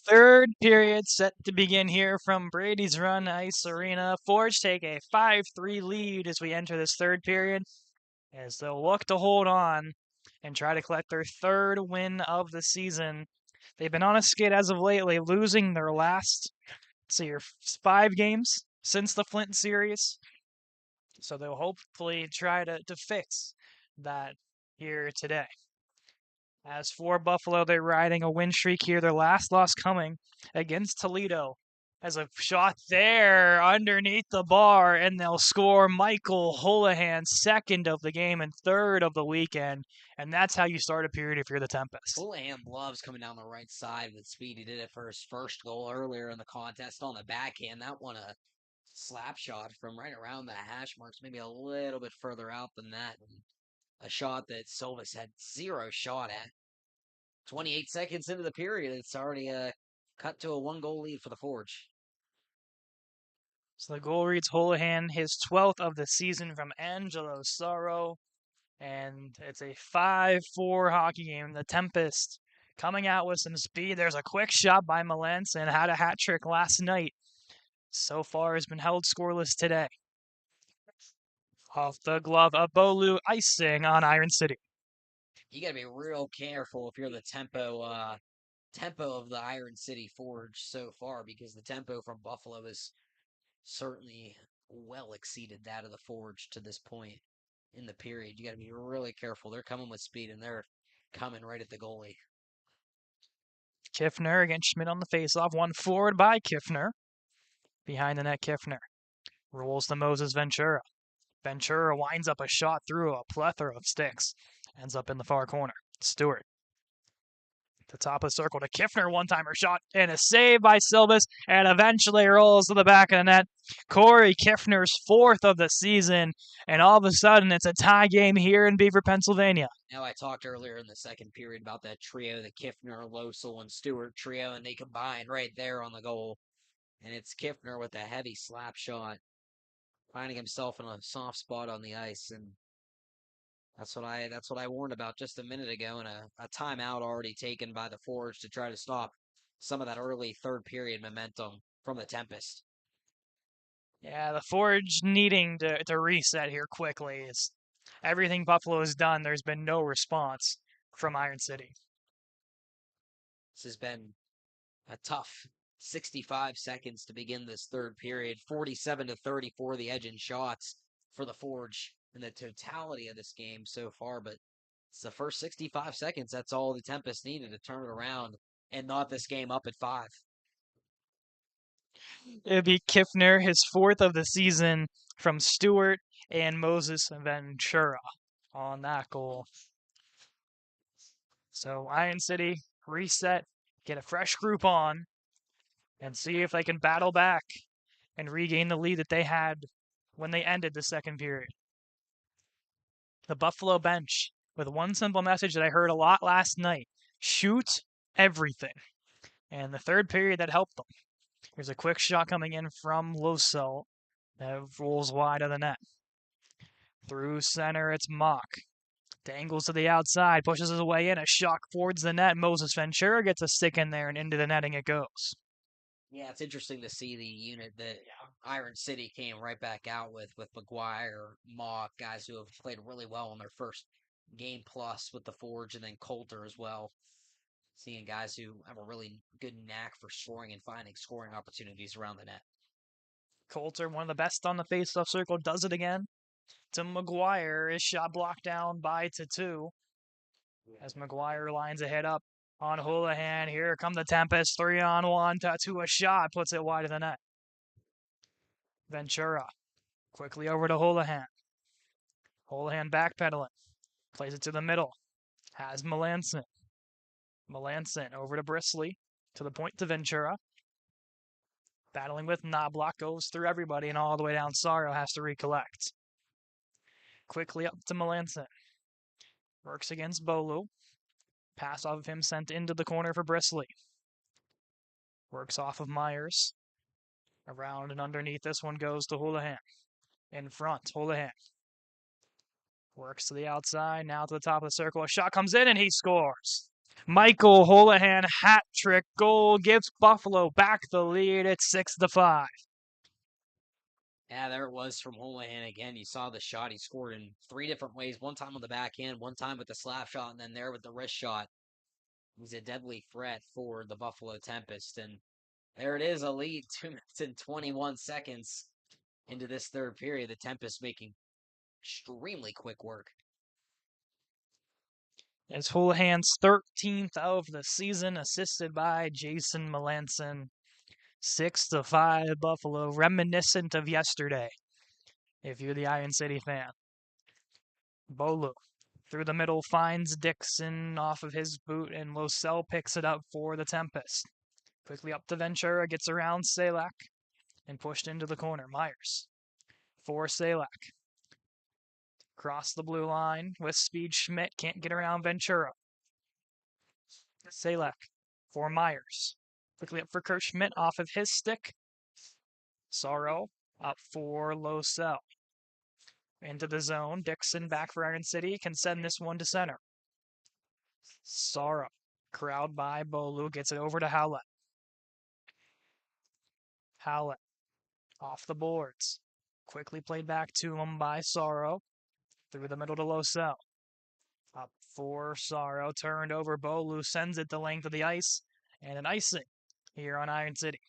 Third period set to begin here from Brady's Run Ice Arena. Forge take a 5-3 lead as we enter this third period, as they'll look to hold on and try to collect their third win of the season. They've been on a skid as of lately, losing their last, 5 games since the Flint series. So they'll hopefully try to fix that here today. As for Buffalo, they're riding a win streak here. Their last loss coming against Toledo. As a shot there underneath the bar, and they'll score Michael Houlihan, second of the game and third of the weekend. And that's how you start a period if you're the Tempest. Houlihan loves coming down the right side with speed. He did it for his first goal earlier in the contest on the backhand. That one a slap shot from right around the hash marks, maybe a little bit further out than that. And a shot that Silvis had zero shot at. 28 seconds into the period, it's already cut to a 1-goal lead for the Forge. So the goal reads Houlihan, his 12th of the season from Angelo Sorrow. And it's a 5-4 hockey game. The Tempest coming out with some speed. There's a quick shot by Melanson, had a hat trick last night. So far has been held scoreless today. Off the glove of Bolu, icing on Iron City. You got to be real careful if you're the tempo of the Iron City Forge so far, because the tempo from Buffalo has certainly well exceeded that of the Forge to this point in the period. You got to be really careful. They're coming with speed, and they're coming right at the goalie. Kiffner against Schmidt on the faceoff. One forward by Kiffner. Behind the net, Kiffner rolls to Moses Ventura. Ventura winds up a shot through a plethora of sticks. Ends up in the far corner. Stewart. The top of the circle to Kiffner, one-timer shot, and a save by Silvis, and eventually rolls to the back of the net. Corey Kiffner's 4th of the season, and all of a sudden it's a tie game here in Beaver, Pennsylvania. Now, I talked earlier in the second period about that trio, the Kiffner, Losel, and Stewart trio, and they combine right there on the goal. And it's Kiffner with a heavy slap shot, finding himself in a soft spot on the ice, and that's what I warned about just a minute ago, and a timeout already taken by the Forge to try to stop some of that early third period momentum from the Tempest. Yeah, the Forge needing to reset here quickly. It's everything Buffalo has done. There's been no response from Iron City. This has been a tough 65 seconds to begin this third period. 47-34 the edge in shots for the Forge in the totality of this game so far, but it's the first 65 seconds. That's all the Tempest needed to turn it around and not this game up at 5. It'd be Kiffner, his 4th of the season from Stewart and Moses Ventura on that goal. So Iron City reset, get a fresh group on, and see if they can battle back and regain the lead that they had when they ended the second period. The Buffalo bench with one simple message that I heard a lot last night: shoot everything. And the third period, that helped them. Here's a quick shot coming in from Losel that rolls wide of the net. Through center, it's Mock. Dangles to the outside, pushes his way in, a shot towards the net. Moses Ventura gets a stick in there, and into the netting it goes. Yeah, it's interesting to see the unit that Iron City came right back out with McGuire, Mock, guys who have played really well in their first game plus with the Forge, and then Coulter as well. Seeing guys who have a really good knack for scoring and finding scoring opportunities around the net. Coulter, one of the best on the faceoff circle, does it again. To McGuire, his shot blocked down by Tatu. As McGuire lines ahead up on Houlihan. Here come the Tempest, 3-on-1. Tatu a shot, puts it wide of the net. Ventura quickly over to Houlihan. Houlihan backpedaling. Plays it to the middle. Has Melanson. Melanson over to Brisley. To the point to Ventura. Battling with Knobloch. Goes through everybody and all the way down. Sorrow has to recollect. Quickly up to Melanson. Works against Bolu. Pass off of him sent into the corner for Brisley. Works off of Myers. Around and underneath, this one goes to Houlihan. In front, Houlihan. Works to the outside, now to the top of the circle. A shot comes in and he scores. Michael Houlihan hat trick goal gives Buffalo back the lead at 6-5. Yeah, there it was from Houlihan again. You saw the shot. He scored in 3 different ways. One time on the backhand, one time with the slap shot, and then there with the wrist shot. He's a deadly threat for the Buffalo Tempest. And there it is, a lead, 2 minutes and 21 seconds into this third period. The Tempest making extremely quick work. It's Houlihan's 13th of the season, assisted by Jason Melanson. 6-5 Buffalo, reminiscent of yesterday, if you're the Iron City fan. Bolu through the middle finds Dixon off of his boot, and Losell picks it up for the Tempest. Quickly up to Ventura, gets around Salak, and pushed into the corner. Myers for Salak. Cross the blue line with speed. Schmidt can't get around Ventura. Salak for Myers. Quickly up for Kurt Schmidt off of his stick. Sorrow up for Losell. Into the zone. Dixon back for Iron City. Can send this one to center. Sorrow. Crowd by Bolu. Gets it over to Howlett. Howlett off the boards. Quickly played back to him by Sorrow. Through the middle to Losell. Up for Sorrow. Turned over. Bolu sends it the length of the ice. And an icing here on Iron City.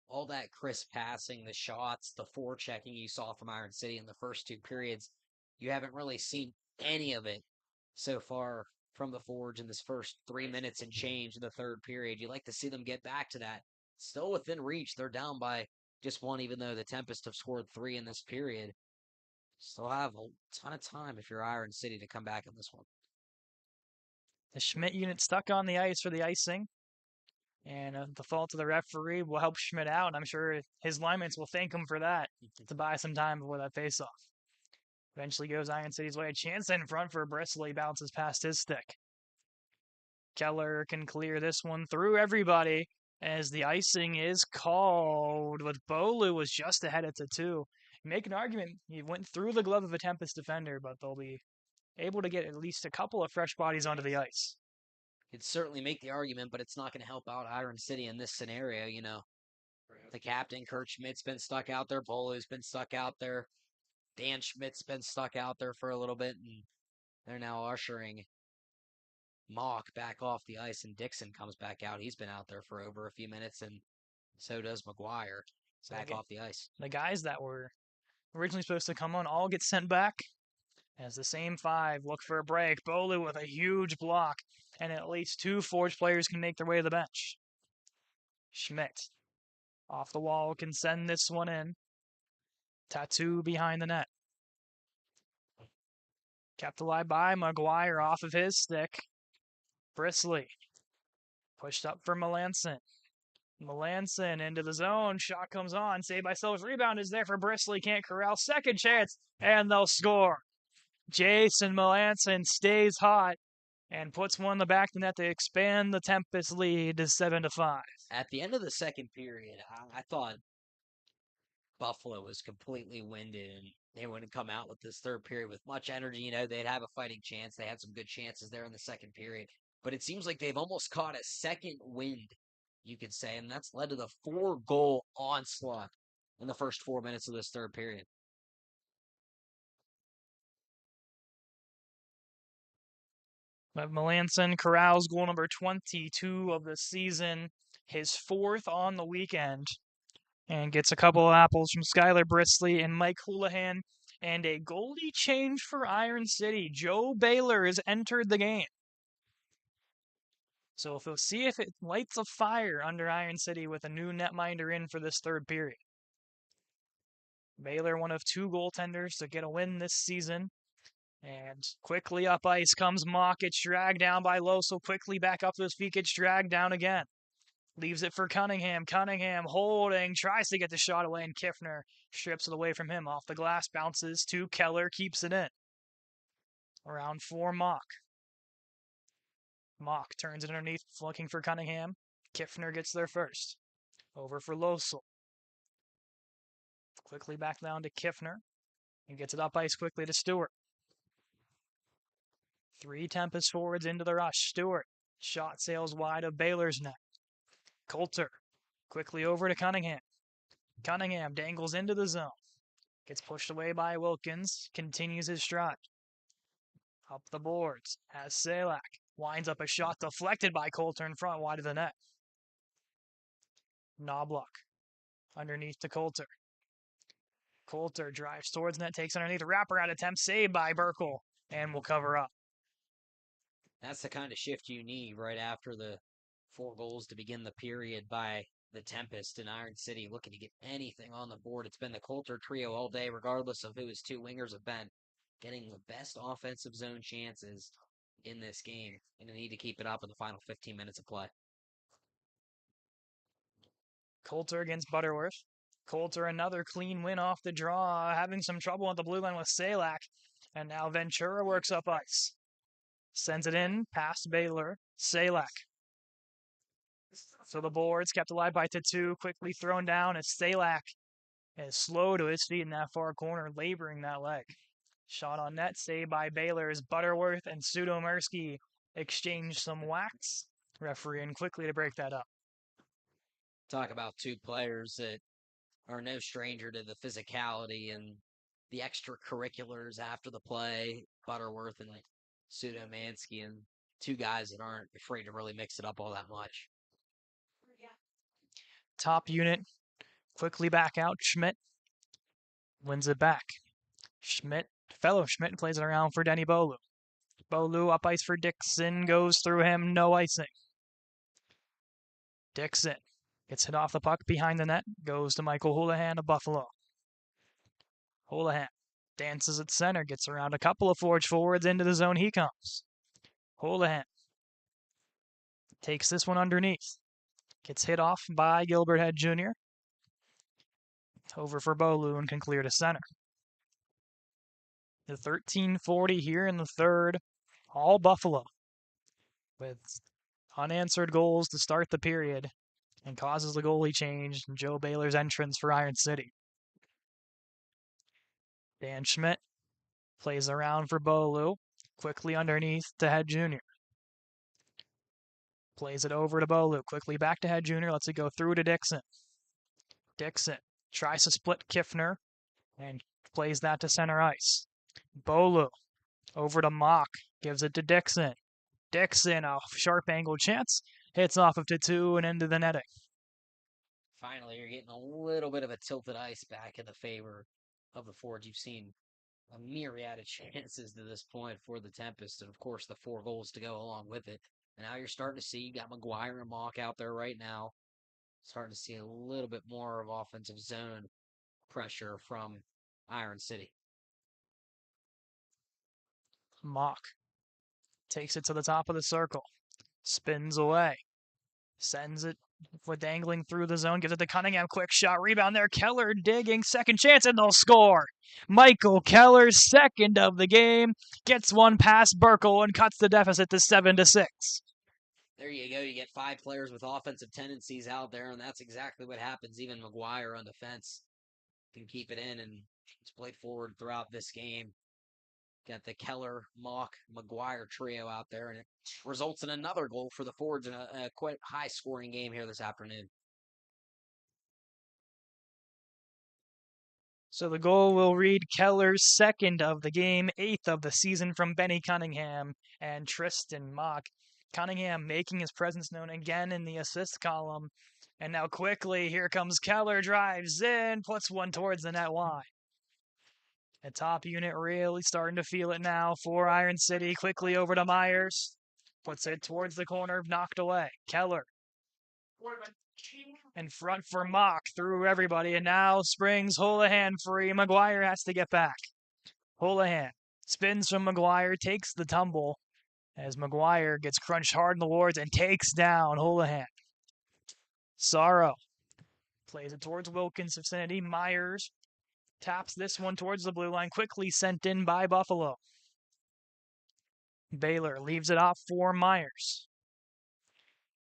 All that crisp passing, the shots, the forechecking you saw from Iron City in the first 2 periods, you haven't really seen any of it so far from the Forge in this first 3 minutes and change in the third period. You like to see them get back to that. Still within reach. They're down by just one, even though the Tempest have scored 3 in this period. Still have a ton of time if you're Iron City to come back in this one. The Schmidt unit stuck on the ice for the icing. And the fault of the referee will help Schmidt out. And I'm sure his linemen will thank him for that to buy some time before that faceoff. Eventually goes Iron City's way. A chance in front for Bristly. Bounces past his stick. Keller can clear this one through everybody as the icing is called. With Bolu was just ahead at the 2. Make an argument. He went through the glove of a Tempest defender, but they'll be able to get at least a couple of fresh bodies onto the ice. Could certainly make the argument, but it's not going to help out Iron City in this scenario, you know. The captain, Kurt Schmidt's been stuck out there. Bolu's been stuck out there. Dan Schmidt's been stuck out there for a little bit, and they're now ushering Mock back off the ice, and Dixon comes back out. He's been out there for over a few minutes, and so does McGuire back off the ice. The guys that were originally supposed to come on all get sent back as the same 5 look for a break. Bolu with a huge block, and at least 2 Forge players can make their way to the bench. Schmidt off the wall can send this one in. Tattoo behind the net. Kept alive by McGuire off of his stick. Bristly pushed up for Melanson. Melanson into the zone. Shot comes on. Saved by Silver's rebound is there for Bristly. Can't corral. Second chance, and they'll score. Jason Melanson stays hot and puts one in the back of the net to expand the Tempest lead to 7-5. At the end of the second period, I thought Buffalo was completely winded, and they wouldn't come out with this third period with much energy. You know, they'd have a fighting chance. They had some good chances there in the second period. But it seems like they've almost caught a second wind, you could say, and that's led to the 4-goal onslaught in the first 4 minutes of this third period. But Melanson corrals goal number 22 of the season, his 4th on the weekend, and gets a couple of apples from Skylar Bristly and Mike Houlihan, and a goalie change for Iron City. Joe Baylor has entered the game. So we'll see if it lights a fire under Iron City with a new netminder in for this third period. Baylor, one of 2 goaltenders to get a win this season. And quickly up ice comes Mock. Gets dragged down by Loso. Quickly back up to his feet. Gets dragged down again. Leaves it for Cunningham. Cunningham holding. Tries to get the shot away. And Kiffner strips it away from him. Off the glass. Bounces to Keller. Keeps it in. Around 4 Mock. Mock turns it underneath. Looking for Cunningham. Kiffner gets there first. Over for Losel. Quickly back down to Kiffner. And gets it up ice quickly to Stewart. 3 Tempest forwards into the rush. Stewart Shot sails wide of Baylor's net. Coulter quickly over to Cunningham. Cunningham dangles into the zone. Gets pushed away by Wilkins. Continues his stride. Up the boards. Has Salak. Winds up a shot deflected by Coulter in front wide of the net. Knobloch underneath to Coulter. Coulter drives towards net, takes underneath. Wraparound attempt saved by Burkle and will cover up. That's the kind of shift you need right after the 4 goals to begin the period by the Tempest and Iron City, looking to get anything on the board. It's been the Coulter trio all day, regardless of who his 2 wingers have been, getting the best offensive zone chances in this game, and they need to keep it up in the final 15 minutes of play. Coulter against Butterworth. Coulter, another clean win off the draw, having some trouble on the blue line with Salak. And now Ventura works up ice. Sends it in, past Baylor. Salak. So the boards kept alive by Tatu, quickly thrown down as Salak is slow to his feet in that far corner, laboring that leg. Shot on net, saved by Baylor's Butterworth and Sudomersky exchange some whacks. Referee in quickly to break that up. Talk about 2 players that are no stranger to the physicality and the extracurriculars after the play. Butterworth and Sudomansky, and 2 guys that aren't afraid to really mix it up all that much. Top unit quickly back out. Schmidt wins it back. Fellow Schmidt plays it around for Denny Bolu. Bolu up ice for Dixon, goes through him, no icing. Dixon gets hit off the puck behind the net, goes to Michael Houlihan of Buffalo. Houlihan dances at center, gets around a couple of Forge forwards, into the zone he comes. Houlihan takes this one underneath. Gets hit off by Gilbert Head Jr. Over for Bolu and can clear to center. The 13:40 here in the third, all Buffalo, with unanswered goals to start the period, and causes the goalie change, Joe Baylor's entrance for Iron City. Dan Schmidt plays around for Bolu, quickly underneath to Head Jr. Plays it over to Bolu, quickly back to Head Jr., lets it go through to Dixon. Dixon tries to split Kiffner and plays that to center ice. Bolu over to Mock, gives it to Dixon. Dixon, a sharp angle chance, hits off of Tatu and into the netting. Finally, you're getting a little bit of a tilted ice back in the favor of the Forge. You've seen a myriad of chances to this point for the Tempest, and of course the 4 goals to go along with it. And now you're starting to see, you got McGuire and Mock out there right now. Starting to see a little bit more of offensive zone pressure from Iron City. Mock takes it to the top of the circle, spins away, sends it with dangling through the zone, gives it to Cunningham, quick shot, rebound there, Keller digging, second chance, and they'll score. Michael Keller's second of the game, gets one past Burkle and cuts the deficit to 7-6. There you go. You get 5 players with offensive tendencies out there, and that's exactly what happens. Even McGuire on defense can keep it in, and it's played forward throughout this game. Got the Keller, Mock, McGuire trio out there, and it results in another goal for the Fords in a quite high-scoring game here this afternoon. So the goal will read Keller's second of the game, 8th of the season from Benny Cunningham and Tristan Mock. Cunningham making his presence known again in the assist column. And now quickly, here comes Keller, drives in, puts one towards the net wide. The top unit really starting to feel it now for Iron City. Quickly over to Myers. Puts it towards the corner, knocked away. Keller in front for Mock, through everybody, and now springs Houlihan free. McGuire has to get back. Houlihan spins from McGuire, takes the tumble as McGuire gets crunched hard in the boards and takes down Houlihan. Sorrow plays it towards Wilkins' vicinity. Myers taps this one towards the blue line, quickly sent in by Buffalo. Baylor leaves it off for Myers.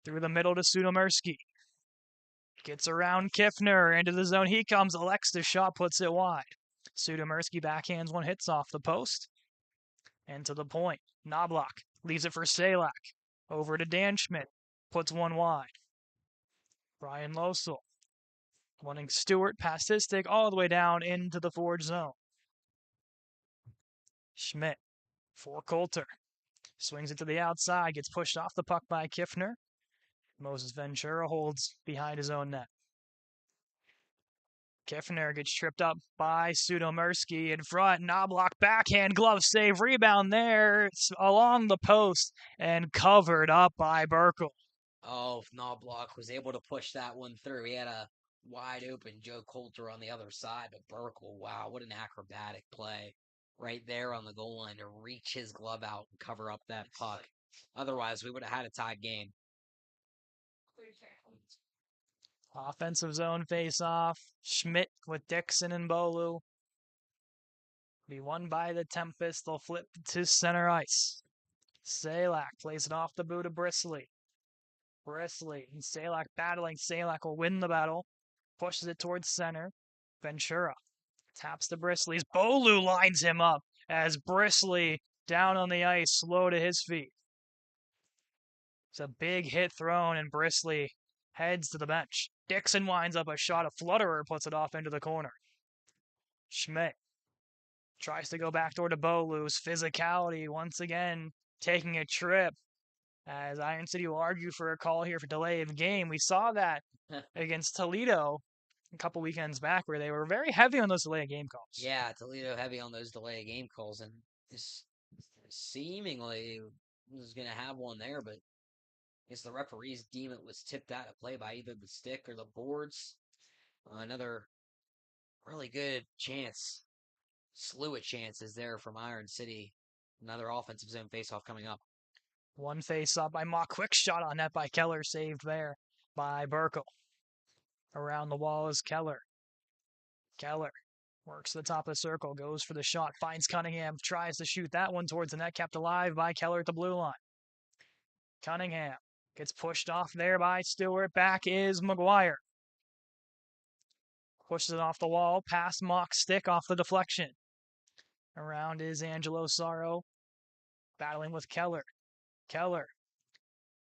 Through the middle to Sudomersky. Gets around Kiffner, into the zone he comes. Alexis shot puts it wide. Sudomersky backhands one, hits off the post. And to the point. Knobloch leaves it for Salak. Over to Dan Schmidt. Puts one wide. Brian Losel wanting Stewart past his stick all the way down into the forward zone. Schmidt for Coulter. Swings it to the outside, gets pushed off the puck by Kiffner. Moses Ventura holds behind his own net. Kiffner gets tripped up by Sudomersky in front. Knobloch backhand glove save. Rebound there. It's along the post and covered up by Burkle. Oh, if Knobloch was able to push that one through. He had a wide open Joe Coulter on the other side, but Burkle, wow, what an acrobatic play right there on the goal line to reach his glove out and cover up that puck. Otherwise, we would have had a tied game. Offensive zone face-off. Schmidt with Dixon and Bolu. Be won by the Tempest. They'll flip to center ice. Salak plays it off the boot of Bristly. Bristly and Salak battling. Salak will win the battle. Pushes it towards center. Ventura taps to Bristly's. Bolu lines him up as Bristly down on the ice, slow to his feet. It's a big hit thrown, and Bristly heads to the bench. Dixon winds up a shot. A flutterer puts it off into the corner. Schmidt tries to go backdoor to Bolu's. Physicality once again taking a trip as Iron City will argue for a call here for delay of game. We saw that against Toledo a couple weekends back where they were very heavy on those delay of game calls. Yeah, Toledo heavy on those delay of game calls, and this seemingly was going to have one there, but I guess the referees deem it was tipped out of play by either the stick or the boards. Another really good chance, slew of chances there from Iron City. Another offensive zone faceoff coming up. One face up by Mock. Quick shot on net by Keller, saved there by Burkle. Around the wall is Keller. Keller works to the top of the circle, goes for the shot, finds Cunningham, tries to shoot that one towards the net, kept alive by Keller at the blue line. Cunningham gets pushed off there by Stewart. Back is McGuire. Pushes it off the wall, past Mock's stick off the deflection. Around is Angelo Sorrow, battling with Keller. Keller,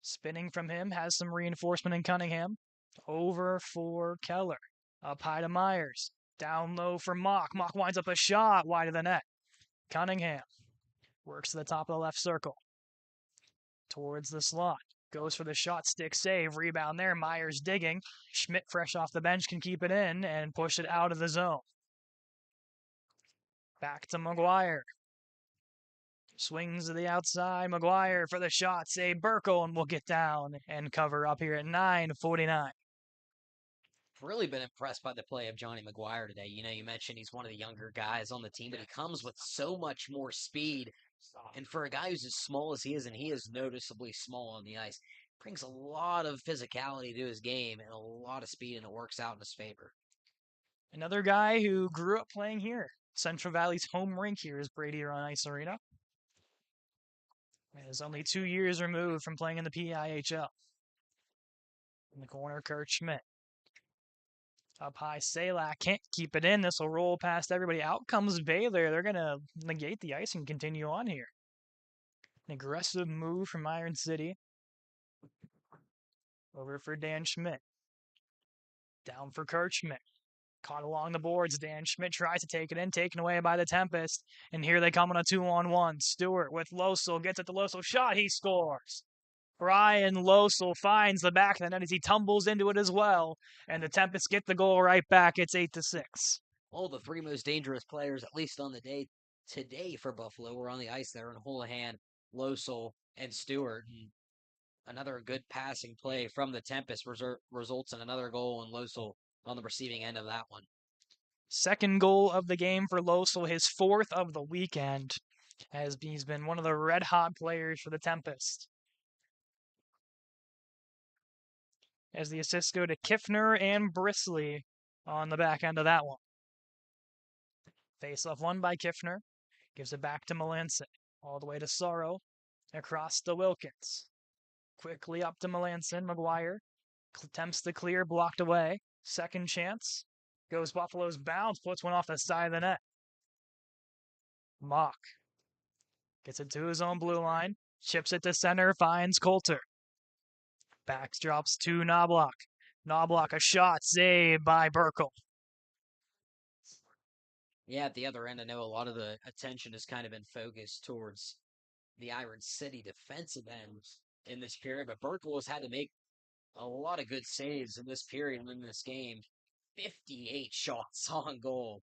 spinning from him, has some reinforcement in Cunningham. Over for Keller. Up high to Myers. Down low for Mock. Mock winds up a shot wide of the net. Cunningham works to the top of the left circle. Towards the slot. Goes for the shot, stick save. Rebound there. Myers digging. Schmidt, fresh off the bench, can keep it in and push it out of the zone. Back to McGuire. Swings to the outside. McGuire for the shot. Save Burkle, and we'll get down and cover up here at 9:49. Really been impressed by the play of Johnny McGuire today. You know, you mentioned he's one of the younger guys on the team, but he comes with so much more speed. And for a guy who's as small as he is, and he is noticeably small on the ice, brings a lot of physicality to his game and a lot of speed, and it works out in his favor. Another guy who grew up playing here. Central Valley's home rink here is Brady on Ice Arena. Is only 2 years removed from playing in the PIHL. In the corner, Kurt Schmidt. Up high, Salak can't keep it in. This will roll past everybody. Out comes Baylor. They're going to negate the ice and continue on here. An aggressive move from Iron City. Over for Dan Schmidt. Down for Kurt Schmidt. Caught along the boards. Dan Schmidt tries to take it in, taken away by the Tempest. And here they come on a 2-on-1. Stewart with Losel. Gets it to Losel. Shot. He scores. Brian Losel finds the back of the net as he tumbles into it as well. And the Tempest get the goal right back. It's 8-6. All the three most dangerous players, at least on the day today for Buffalo, were on the ice there in Houlihan, Losel, and Stewart. And another good passing play from the Tempest results in another goal, and Losel on the receiving end of that one. Second goal of the game for Losel, his fourth of the weekend, as he's been one of the red-hot players for the Tempest. As the assists go to Kiffner and Bristly on the back end of that one. Face-off won by Kiffner. Gives it back to Melanson. All the way to Sorrow. Across to Wilkins. Quickly up to Melanson. McGuire attempts to clear, blocked away. Second chance. Goes Buffalo's bounce, puts one off the side of the net. Mock gets it to his own blue line. Chips it to center, finds Coulter. Backs drops to Knobloch. Knobloch, a shot, saved by Burkle. Yeah, at the other end, I know a lot of the attention has kind of been focused towards the Iron City defensive end in this period, but Burkle has had to make a lot of good saves in this period and in this game. 58 shots on goal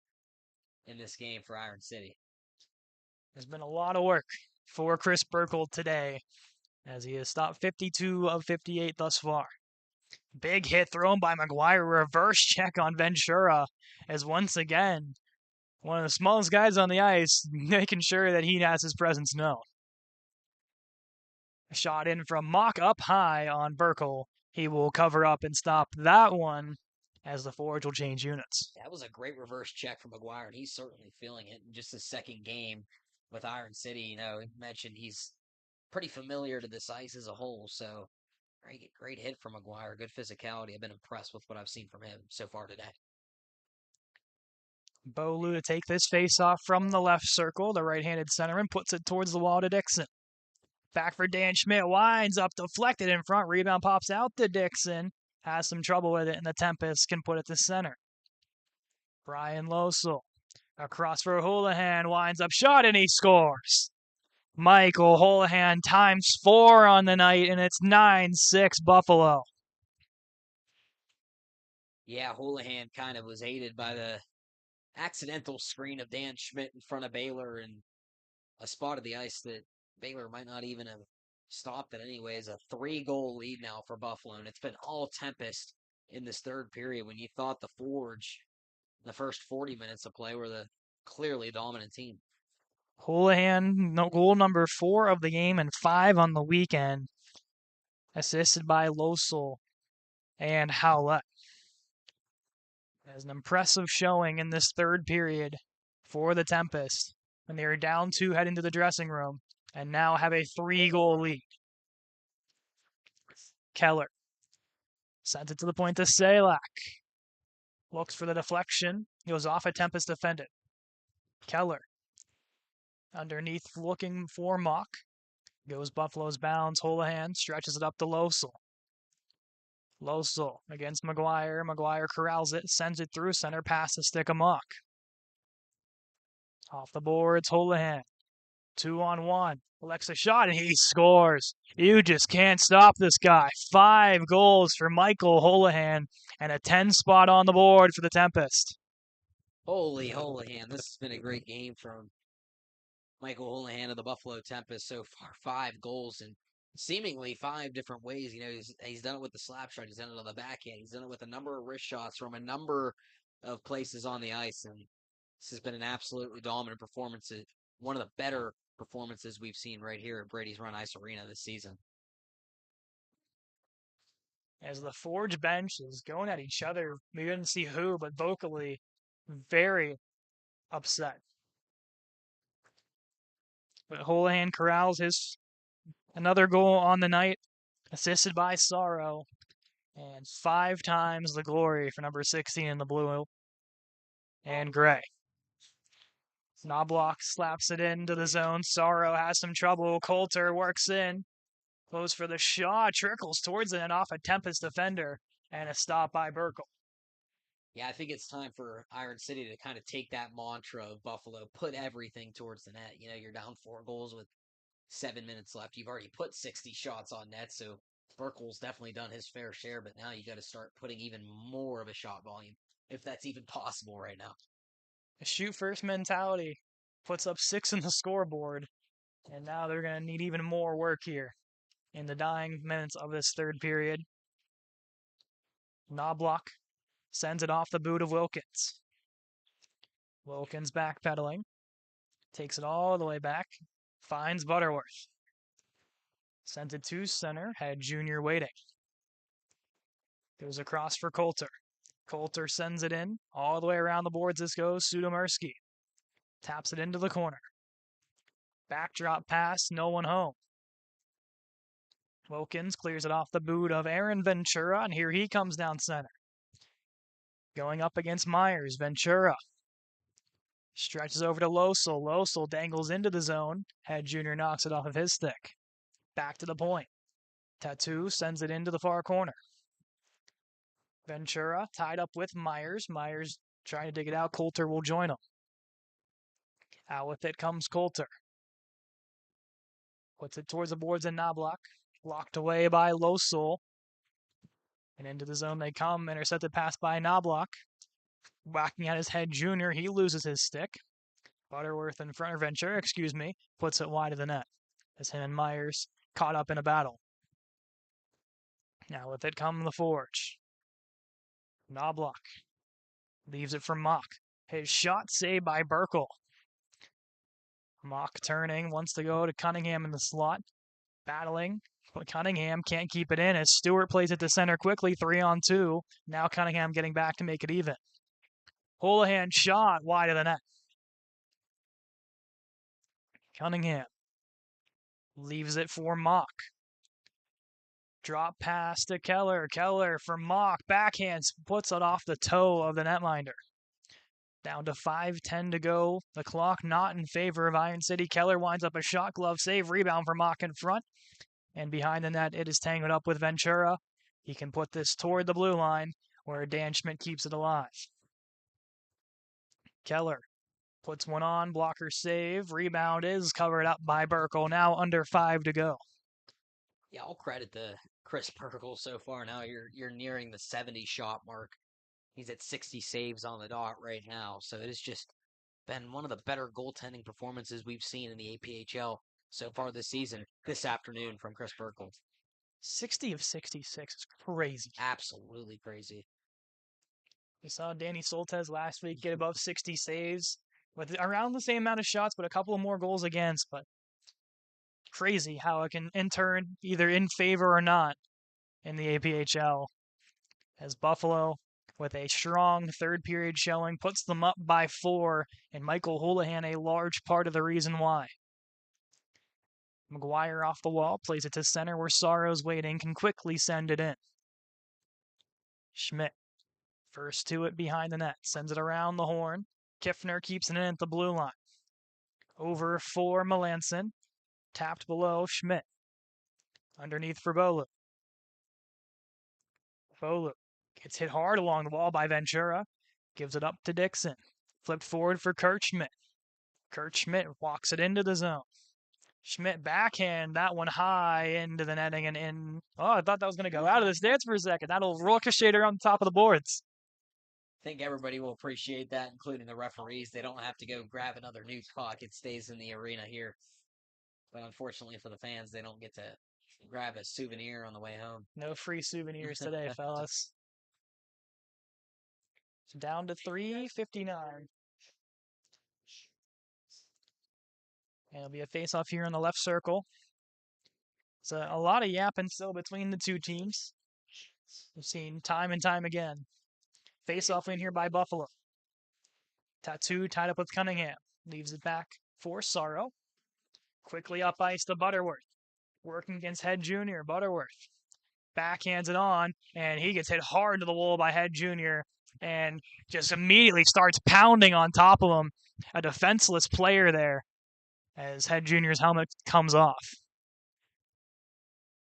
in this game for Iron City. There's been a lot of work for Chris Burkle today, as he has stopped 52 of 58 thus far. Big hit thrown by McGuire. Reverse check on Ventura, as once again, one of the smallest guys on the ice, making sure that he has his presence known. A shot in from Mock up high on Burkle. He will cover up and stop that one as the Forge will change units. That was a great reverse check from McGuire, and he's certainly feeling it in just his second game with Iron City. You know, he mentioned he's pretty familiar to this ice as a whole, so great hit from McGuire. Good physicality. I've been impressed with what I've seen from him so far today. Beaulieu to take this face-off from the left circle. The right-handed centerman puts it towards the wall to Dixon. Back for Dan Schmidt. Winds up, deflected in front. Rebound pops out to Dixon. Has some trouble with it, and the Tempest can put it to center. Brian Losel. Across for Houlihan. Winds up, shot, and he scores. Michael Houlihan times 4 on the night, and it's 9-6 Buffalo. Yeah, Houlihan kind of was aided by the accidental screen of Dan Schmidt in front of Baylor and a spot of the ice that Baylor might not even have stopped it anyways. A 3-goal lead now for Buffalo, and it's been all Tempest in this third period when you thought the Forge, the first 40 minutes of play, were the clearly dominant team. Houlihan, goal number 4 of the game and 5 on the weekend, assisted by Losel and Howlett. As an impressive showing in this third period for the Tempest, when they are down 2 heading to the dressing room, and now have a 3-goal lead. Keller sends it to the point to Salak. Looks for the deflection. Goes off a Tempest defendant. Keller underneath looking for Mock. Goes Buffalo's bounds. Houlihan stretches it up to Losel. Losel against McGuire. McGuire corrals it, sends it through center, pass the stick of Mock. Off the boards, Houlihan. 2-on-1. Alexa shot, and he scores. You just can't stop this guy. 5 goals for Michael Houlihan, and a 10 spot on the board for the Tempest. Holy Houlihan, this has been a great game from Michael Houlihan of the Buffalo Tempest so far. 5 goals in seemingly 5 different ways. You know, he's done it with the slap shot. He's done it on the backhand. He's done it with a number of wrist shots from a number of places on the ice. And this has been an absolutely dominant performance. One of the better performances we've seen right here at Brady's Run Ice Arena this season. As the Forge bench is going at each other, we didn't see who, but vocally very upset. But Houlihan corrals his another goal on the night, assisted by Sorrow, and 5 times the glory for number 16 in the blue and gray. Knobloch slaps it into the zone. Sorrow has some trouble. Coulter works in. Goes for the shot. Trickles towards it and off a Tempest defender. And a stop by Burkle. Yeah, I think it's time for Iron City to kind of take that mantra of Buffalo, put everything towards the net. You know, you're down 4 goals with 7 minutes left. You've already put 60 shots on net, so Burkle's definitely done his fair share, but now you got to start putting even more of a shot volume, if that's even possible right now. A shoot first mentality puts up 6 in the scoreboard, and now they're going to need even more work here in the dying minutes of this third period. Knobloch sends it off the boot of Wilkins. Wilkins backpedaling, takes it all the way back, finds Butterworth. Sends it to center, had Junior waiting. Goes across for Coulter. Coulter sends it in. All the way around the boards this goes. Sudomirski taps it into the corner. Backdrop pass, no one home. Wilkins clears it off the boot of Aaron Ventura, and here he comes down center. Going up against Myers, Ventura stretches over to Losel. Losel dangles into the zone. Head Junior knocks it off of his stick. Back to the point. Tattoo sends it into the far corner. Ventura tied up with Myers. Myers trying to dig it out. Coulter will join him. Out with it comes Coulter. Puts it towards the boards and Knobloch. Blocked away by Losul. And into the zone they come. Intercepted pass by Knobloch. Whacking at his head, Junior. He loses his stick. Butterworth in front of Ventura, puts it wide of the net. As him and Myers caught up in a battle. Now with it come the Forge. Knobloch leaves it for Mock. His shot saved by Burkle. Mock turning, wants to go to Cunningham in the slot. Battling, but Cunningham can't keep it in as Stewart plays it to center quickly, 3-on-2. Now Cunningham getting back to make it even. Houlihan shot wide of the net. Cunningham leaves it for Mock. Drop pass to Keller. Keller for Mock. Backhands puts it off the toe of the netminder. Down to 5:10 to go. The clock not in favor of Iron City. Keller winds up a shot glove save. Rebound for Mock in front. And behind the net, it is tangled up with Ventura. He can put this toward the blue line where Dan Schmidt keeps it alive. Keller puts one on. Blocker save. Rebound is covered up by Burkle. Now under 5 to go. Yeah, I'll credit the Chris Burkle so far. Now you're nearing the 70 shot mark. He's at 60 saves on the dot right now. So it has just been one of the better goaltending performances we've seen in the APHL so far this season, this afternoon from Chris Burkle. 60 of 66 is crazy. Absolutely crazy. We saw Danny Soltesz last week get above 60 saves with around the same amount of shots, but a couple of more goals against. But crazy how it can in turn either in favor or not in the APHL. As Buffalo, with a strong third period showing, puts them up by 4, and Michael Houlihan a large part of the reason why. McGuire off the wall, plays it to center where Sorrow's waiting, can quickly send it in. Schmidt, first to it behind the net, sends it around the horn. Kiffner keeps it in at the blue line. Over for Melanson, tapped below Schmidt. Underneath for Bolu. Bolu gets hit hard along the wall by Ventura. Gives it up to Dixon. Flipped forward for Kurt Schmidt. Kurt Schmidt walks it into the zone. Schmidt backhand that one high into the netting and in. Oh, I thought that was going to go out of the stands for a second. That'll ricochet around the top of the boards. I think everybody will appreciate that, including the referees. They don't have to go grab another new puck. It stays in the arena here. But unfortunately for the fans, they don't get to grab a souvenir on the way home. No free souvenirs today, fellas. So down to 3:59. And it'll be a face-off here in the left circle. So a lot of yapping still between the two teams. We've seen time and time again. Face-off in here by Buffalo. Tattoo tied up with Cunningham. Leaves it back for Sorrow. Quickly up ice to Butterworth. Working against Head Jr. Butterworth backhands it on, and he gets hit hard to the wall by Head Jr. and just immediately starts pounding on top of him. A defenseless player there as Head Jr.'s helmet comes off.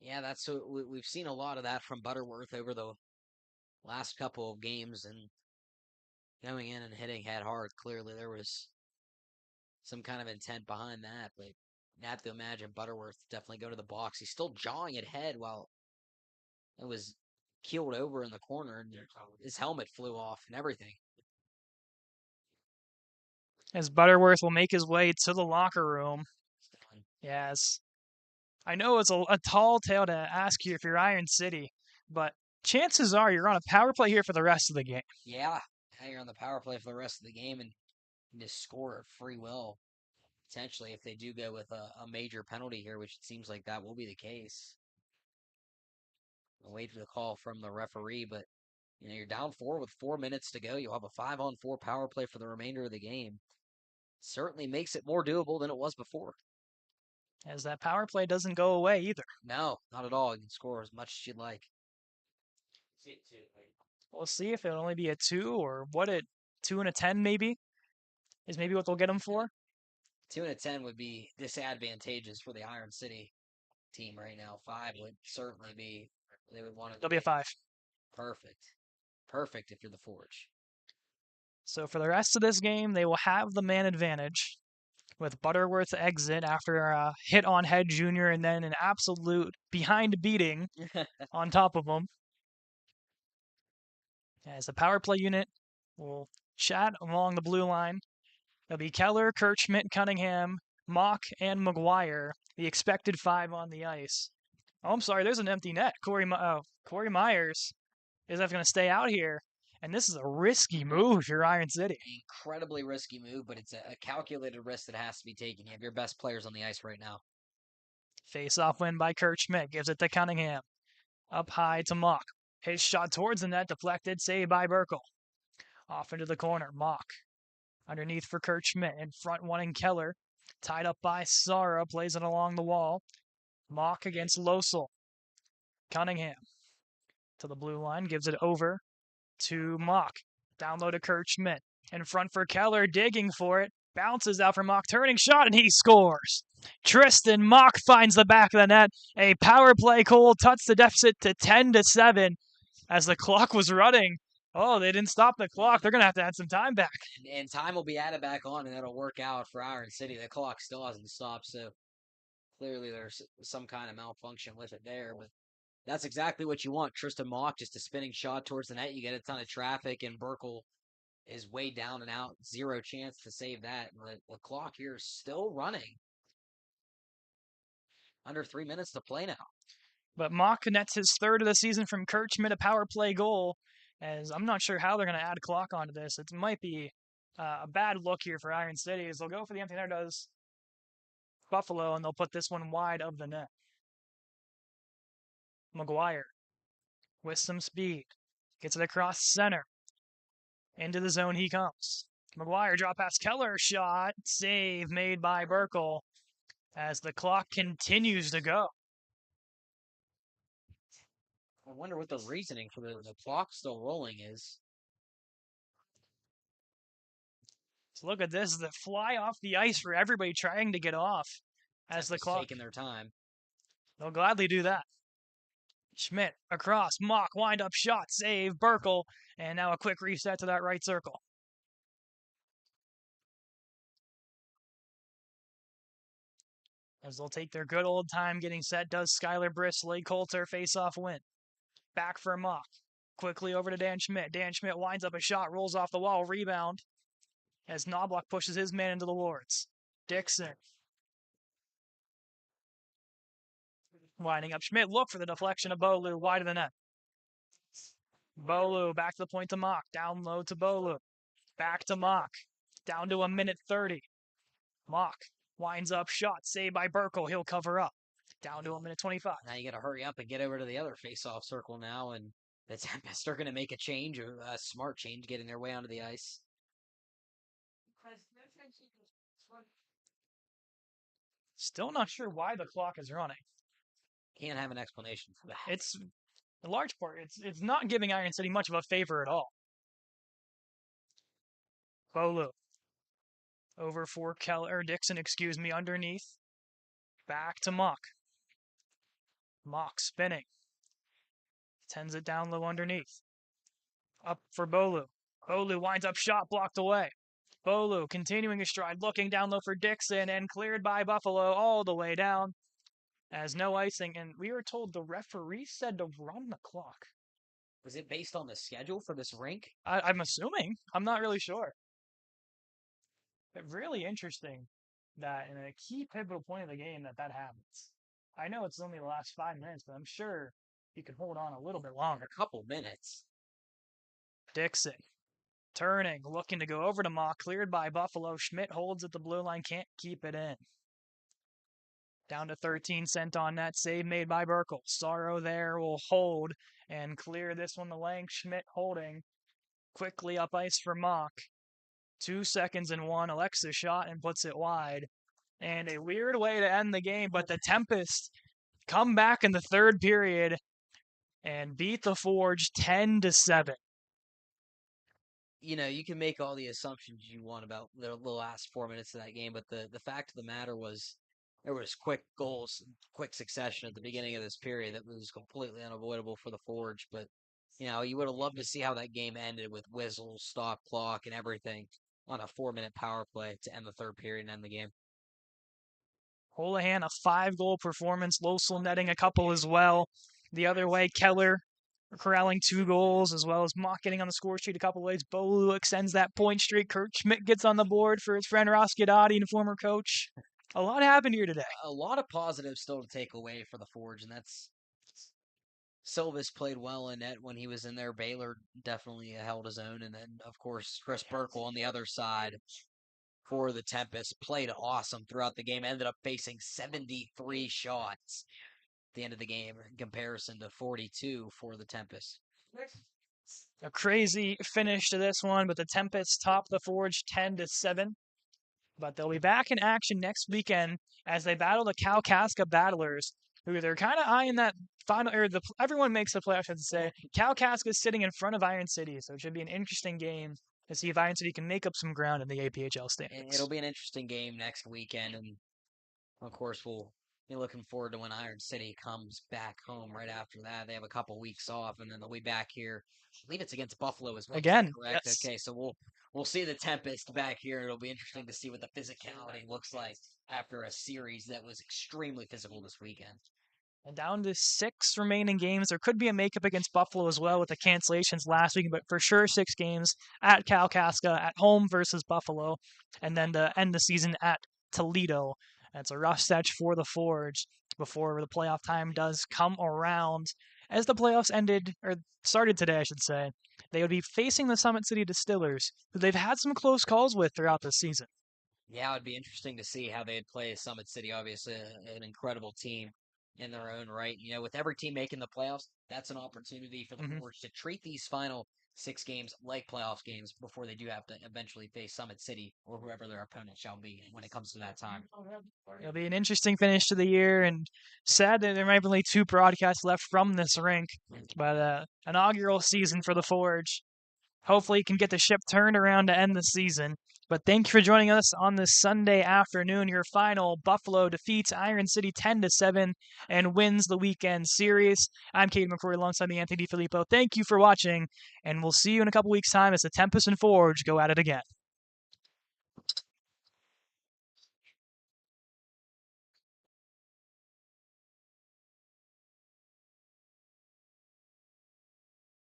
Yeah, that's what we've seen a lot of that from Butterworth over the last couple of games, and going in and hitting Head hard. Clearly, there was some kind of intent behind that, but you have to imagine Butterworth definitely go to the box. He's still jawing at Head while it was keeled over in the corner, and his helmet flew off and everything. As Butterworth will make his way to the locker room. Yes. I know it's a tall tale to ask you if you're Iron City, but chances are you're on a power play here for the rest of the game. Yeah, you're on the power play for the rest of the game and just score at free will, potentially, if they do go with a major penalty here, which it seems like that will be the case. I'll wait for the call from the referee, but you're down 4 with 4 minutes to go. You'll have a 5-on-4 power play for the remainder of the game. Certainly makes it more doable than it was before. As that power play doesn't go away either. No, not at all. You can score as much as you'd like. We'll see if it'll only be a 2 or what 2 and a 10 maybe is maybe what they'll get them for. 2 and a 10 would be disadvantageous for the Iron City team right now. 5 would certainly be, they would want to. It'll be a 5. Perfect. Perfect if you're the Forge. So for the rest of this game, they will have the man advantage with Butterworth's exit after a hit on Head Jr. and then an absolute behind beating on top of him. As the power play unit will chat along the blue line. It'll be Keller, Kirchschmidt, Cunningham, Mock, and McGuire, the expected 5 on the ice. Oh, I'm sorry, there's an empty net. Corey Myers is going to stay out here. And this is a risky move if you're Iron City. Incredibly risky move, but it's a calculated risk that has to be taken. You have your best players on the ice right now. Face-off win by Kirchschmidt. Gives it to Cunningham. Up high to Mock. His shot towards the net, deflected, saved by Burkle. Off into the corner, Mock. Underneath for Kirchschmidt. In front, one in Keller. Tied up by Sara, plays it along the wall. Mock against Losel. Cunningham to the blue line, gives it over to Mock. Down low to Kirchschmidt. In front for Keller, digging for it. Bounces out for Mock, turning shot, and he scores. Tristan Mock finds the back of the net. A power play goal cuts the deficit to 10-7 as the clock was running. Oh, they didn't stop the clock. They're going to have to add some time back. And time will be added back on, and that'll work out for Iron City. The clock still hasn't stopped, so clearly there's some kind of malfunction with it there. But that's exactly what you want. Tristan Mock, just a spinning shot towards the net. You get a ton of traffic, and Burkle is way down and out. 0 chance to save that. And the clock here is still running. Under 3 minutes to play now. But Mock nets his 3rd of the season from Kirchschmidt, a power play goal. As I'm not sure how they're going to add clock onto this. It might be a bad look here for Iron City as they'll go for the empty netter, does Buffalo, and they'll put this one wide of the net. McGuire with some speed. Gets it across center. Into the zone he comes. McGuire drop pass Keller, shot, save made by Burkle as the clock continues to go. I wonder what the reasoning for the clock still rolling is. So look at this, the fly off the ice for everybody trying to get off as the clock. Taking their time. They'll gladly do that. Schmidt across, Mock, wind up shot, save, Burkle, and now a quick reset to that right circle. As they'll take their good old time getting set, does Skylar Brisley. Coulter face-off win. Back for Mock. Quickly over to Dan Schmidt. Dan Schmidt winds up a shot, rolls off the wall, rebound. As Knobloch pushes his man into the wards. Dixon. Winding up Schmidt. Look for the deflection of Bolu. Wide of the net. Bolu back to the point to Mock. Down low to Bolu. Back to Mock. Down to 1:30. Mock winds up shot. Saved by Burkle. He'll cover up. Down to 1:25. Now you got to hurry up and get over to the other face-off circle now, and the Tempest are going to make a change, a smart change, getting their way onto the ice. Still not sure why the clock is running. Can't have an explanation for that. It's in large part, it's not giving Iron City much of a favor at all. Bolu. Over for Keller, Dixon, underneath. Back to Mock. Mock spinning. Tends it down low underneath. Up for Bolu. Bolu winds up shot, blocked away. Bolu continuing his stride, looking down low for Dixon, and cleared by Buffalo all the way down. As no icing, and we were told the referee said to run the clock. Was it based on the schedule for this rink? I'm assuming. I'm not really sure. But really interesting that in a key pivotal point of the game that happens. I know it's only the last 5 minutes, but I'm sure you can hold on a little bit longer. A couple minutes. Dixon. Turning, looking to go over to Mock, cleared by Buffalo. Schmidt holds at the blue line, can't keep it in. Down to 13 cent on net, save made by Burkle. Sorrow there will hold and clear this one to length. Schmidt holding. Quickly up ice for Mock. 2 seconds and 1. Alexa shot and puts it wide. And a weird way to end the game, but the Tempest come back in the 3rd period and beat the Forge 10-7. You know, you can make all the assumptions you want about the last 4 minutes of that game, but the fact of the matter was there was quick goals, quick succession at the beginning of this period that was completely unavoidable for the Forge. But, you would have loved to see how that game ended with whistles, stop clock, and everything on a 4-minute power play to end the third period and end the game. Houlihan, a 5-goal performance. Losel netting a couple as well. The other way, Keller corralling 2 goals, as well as Mock getting on the score sheet a couple ways. Bolu extends that point streak. Kurt Schmidt gets on the board for his friend Ross Guidotti and former coach. A lot happened here today. A lot of positives still to take away for the Forge, and that's Silvis played well in net when he was in there. Baylor definitely held his own, and then of course Chris Burkle on the other side for the Tempest played awesome throughout the game. Ended up facing 73 shots at the end of the game in comparison to 42 for the Tempest. A crazy finish to this one, but the Tempest top the Forge 10-7. But they'll be back in action next weekend as they battle the Kalkaska Battlers, who they're kind of eyeing that final, everyone makes the playoffs, I have to say. Kalkaska is sitting in front of Iron City, so it should be an interesting game to see if Iron City can make up some ground in the APHL standings. It'll be an interesting game next weekend, and of course we'll be looking forward to when Iron City comes back home right after that. They have a couple weeks off, and then they'll be back here. I believe it's against Buffalo as well. Again, correct? yes. Okay, so we'll see the Tempest back here. It'll be interesting to see what the physicality looks like after a series that was extremely physical this weekend. And down to 6 remaining games. There could be a makeup against Buffalo as well with the cancellations last week, but for sure 6 games at Kalkaska, at home versus Buffalo, and then to end the season at Toledo. It's a rough stretch for the Forge before the playoff time does come around. As the playoffs started today, I should say, they would be facing the Summit City Distillers, who they've had some close calls with throughout the season. Yeah, it'd be interesting to see how they'd play Summit City. Obviously, an incredible team in their own right. With every team making the playoffs, that's an opportunity for the Forge to treat these final 6 games like playoff games before they do have to eventually face Summit City or whoever their opponent shall be when it comes to that time. It'll be an interesting finish to the year, and sad that there might be only 2 broadcasts left from this rink, but inaugural season for the Forge. Hopefully, you can get the ship turned around to end the season. But thank you for joining us on this Sunday afternoon. Your final, Buffalo defeats Iron City 10-7 and wins the weekend series. I'm Caden McCrory alongside the Anthony DiFilippo. Thank you for watching, and we'll see you in a couple weeks' time as the Tempest and Forge go at it again.